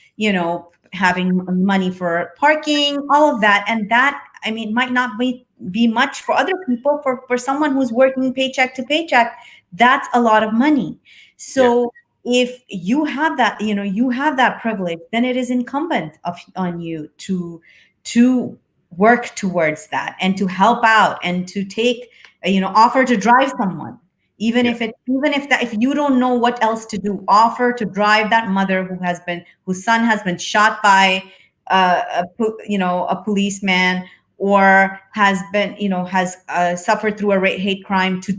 Speaker 1: having money for parking, all of that. And that, I mean, might not be much for other people. For someone who's working paycheck to paycheck, that's a lot of money.
Speaker 3: Yeah.
Speaker 1: So if you have that, you have that privilege, then it is incumbent on you to work towards that and to help out and to take, offer to drive someone,
Speaker 3: Yeah.
Speaker 1: if you don't know what else to do, offer to drive that mother whose son has been shot by a policeman, or has suffered through a hate crime, to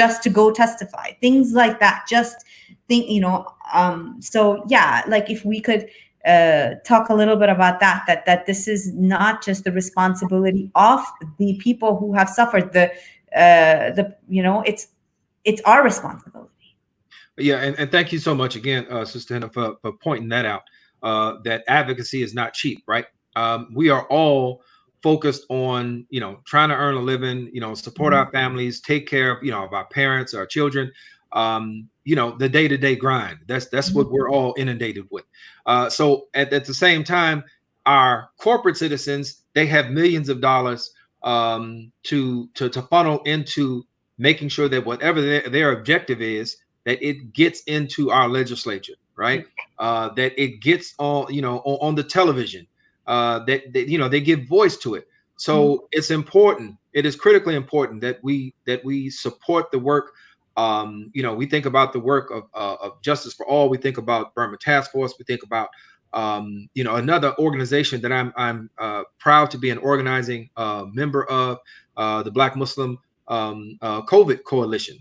Speaker 1: just to go testify, things like that. Just think, so yeah, like if we could talk a little bit about that this is not just the responsibility of the people who have suffered, it's our responsibility.
Speaker 3: Yeah, and thank you so much again, Sister Hannah, for pointing that out. That advocacy is not cheap, right? We are all focused on, trying to earn a living, support
Speaker 1: Mhm.
Speaker 3: our families, take care of, of our parents, our children, the day-to-day grind. That's what we're all inundated with. So at the same time, our corporate citizens, they have millions of dollars to funnel into making sure that whatever their objective is, that it gets into our legislature, right? That it gets on the television, that they give voice to it. So it's important. It is critically important that we support the work. We think about the work of Justice for All. We think about Burma Task Force. We think about another organization that I'm proud to be an organizing member of, the Black Muslim COVID Coalition,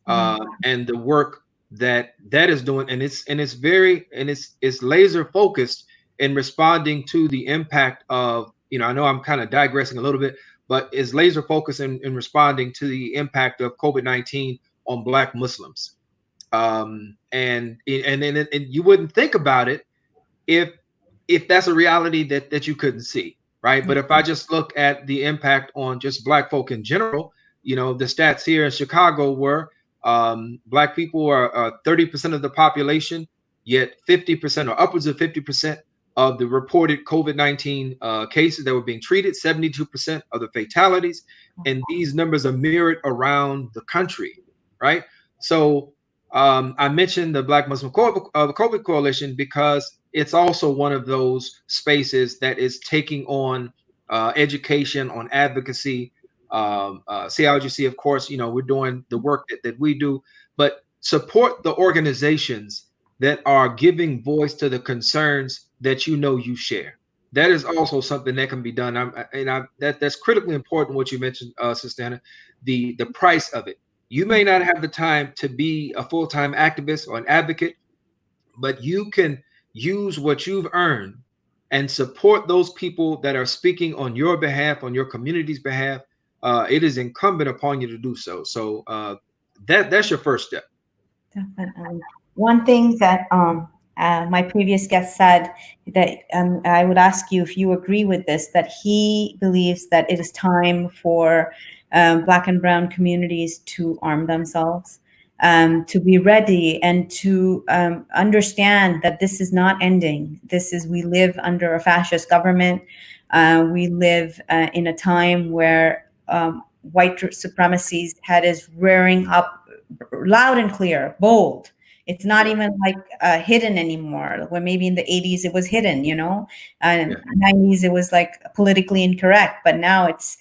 Speaker 3: and the work that is doing, and it's laser focused in responding to the impact of, I know I'm kind of digressing a little bit, but is laser focused in responding to the impact of COVID-19 on Black Muslims. And you wouldn't think about it if that's a reality that you couldn't see, right? But if I just look at the impact on just Black folk in general, the stats here in Chicago were, Black people are 30% of the population, yet 50% or upwards of 50% of the reported COVID-19 cases that were being treated, 72% of the fatalities, and these numbers are mirrored around the country, right? So I mentioned the Black Muslim COVID Coalition because it's also one of those spaces that is taking on education, on advocacy. CIGC, of course, we're doing the work that we do, but support the organizations that are giving voice to the concerns that you share. That is also something that can be done. That's critically important. What you mentioned, Sister Anna, the price of it. You may not have the time to be a full-time activist or an advocate, but you can use what you've earned and support those people that are speaking on your behalf, on your community's behalf. It is incumbent upon you to do so. So that's your first step.
Speaker 1: Definitely. One thing that my previous guest said, that I would ask you if you agree with this, that he believes that it is time for Black and Brown communities to arm themselves, to be ready, and to understand that this is not ending. We live under a fascist government. We live in a time where white supremacy's head is rearing up loud and clear, bold. It's not
Speaker 3: Yeah.
Speaker 1: even like hidden anymore. When maybe in the 80s it was hidden, and
Speaker 3: Yeah.
Speaker 1: 90s it was like politically incorrect, but now it's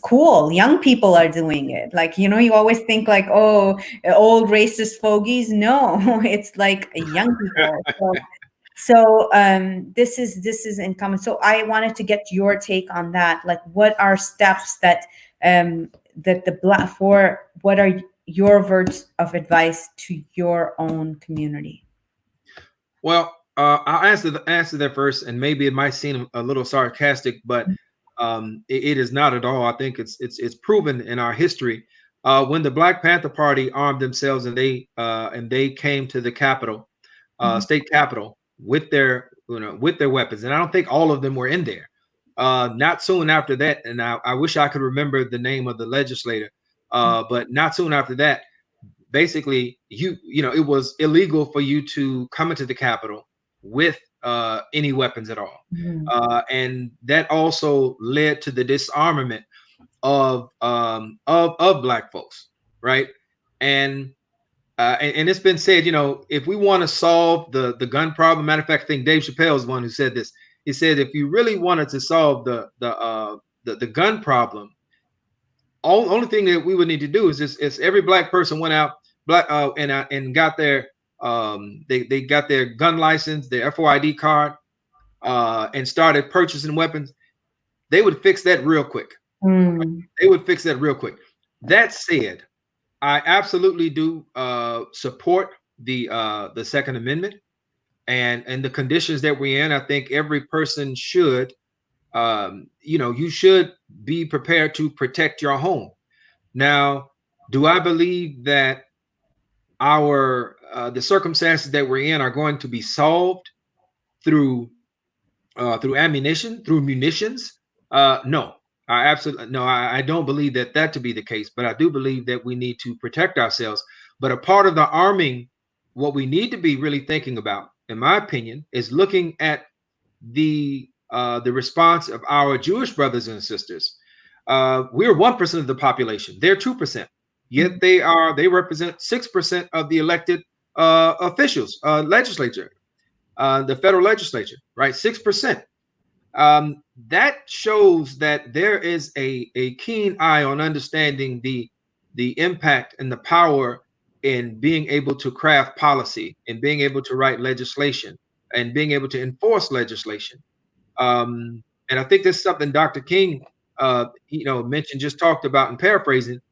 Speaker 1: cool. Young people are doing it. Like, you always think like, oh, old racist fogies. No, it's like young people. So this is in common. So I wanted to get your take on that. Like, what are steps that the black for? What are your words of advice to your own community?
Speaker 3: Well, I'll answer that first, and maybe it might seem a little sarcastic, but it is not at all. I think it's proven in our history. When the Black Panther Party armed themselves and they came to the Capitol,
Speaker 1: Mhm.
Speaker 3: state capitol, with their weapons, and I don't think all of them were in there. Not soon after that, and I wish I could remember the name of the legislator, but not soon after that, basically it was illegal for you to come into the Capitol with any weapons at all,
Speaker 1: Mhm.
Speaker 3: and that also led to the disarmament of Black folks, right? And and it's been said, if we want to solve the gun problem, matter of fact, I think Dave Chappelle is the one who said this. He said, if you really wanted to solve the gun problem, only thing that we would need to do is just is every Black person went out and got their they got their gun license, their FOID card, and started purchasing weapons. They would fix that real quick.
Speaker 1: Mm.
Speaker 3: They would fix that real quick. That said, I absolutely do support the Second Amendment and the conditions that we're in. I think every person should, you should be prepared to protect your home. Now, do I believe that our the circumstances that we're in are going to be solved through through ammunition, through munitions? No, I absolutely no. I don't believe that to be the case. But I do believe that we need to protect ourselves. But a part of the arming, what we need to be really thinking about, in my opinion, is looking at the response of our Jewish brothers and sisters. We're 1% of the population. They're 2%. Yet they represent 6% of the elected officials, legislature, the federal legislature, right? 6%. That shows that there is a keen eye on understanding the impact and the power in being able to craft policy and being able to write legislation and being able to enforce legislation. And I think this is something Dr. King, mentioned, just talked about, and paraphrasing,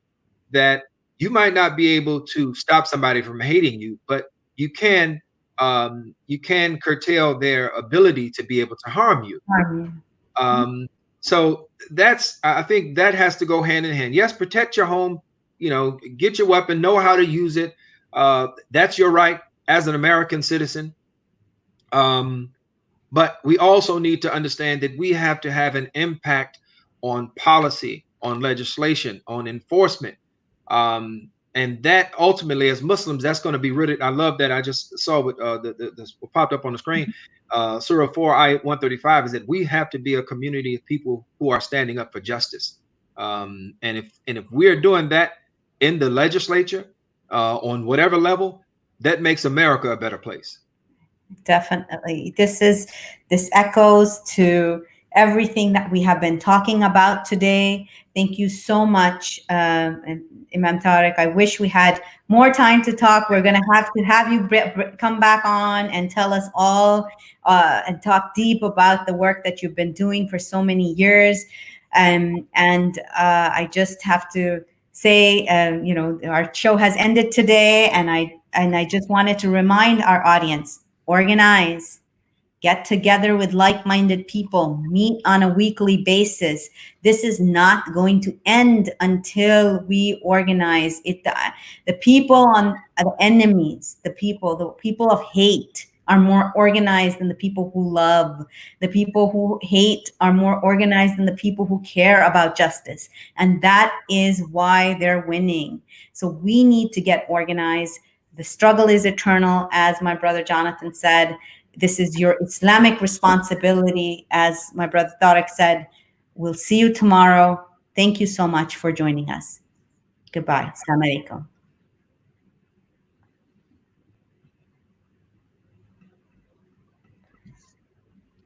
Speaker 3: that you might not be able to stop somebody from hating you, but you can curtail their ability to be able to harm you.
Speaker 1: Um,
Speaker 3: So I think that has to go hand in hand. Yes, protect your home, get your weapon, know how to use it. That's your right as an American citizen. But we also need to understand that we have to have an impact on policy, on legislation, on enforcement. And that ultimately, as Muslims, that's going to be rooted. I love that. I just saw what what popped up on the screen. Surah 4, Ayat 135 is that we have to be a community of people who are standing up for justice. And if we're doing that in the legislature, on whatever level, that makes America a better place.
Speaker 1: Definitely. This echoes to everything that we have been talking about today. Thank you so much, and Imam Tariq. I wish we had more time to talk. We're going to have you come back on and tell us all and talk deep about the work that you've been doing for so many years. And I just have to say, our show has ended today, and I just wanted to remind our audience: organize, get together with like-minded people, meet on a weekly basis. This is not going to end until we organize it. The people on the enemies, the people of hate are more organized than the people who love. The people who hate are more organized than the people who care about justice. And that is why they're winning. So we need to get organized. The struggle is eternal, as my brother Jonathan said. This is your Islamic responsibility, as my brother Tariq said. We'll see you tomorrow. Thank you so much for joining us. Goodbye. Assalamu alaikum.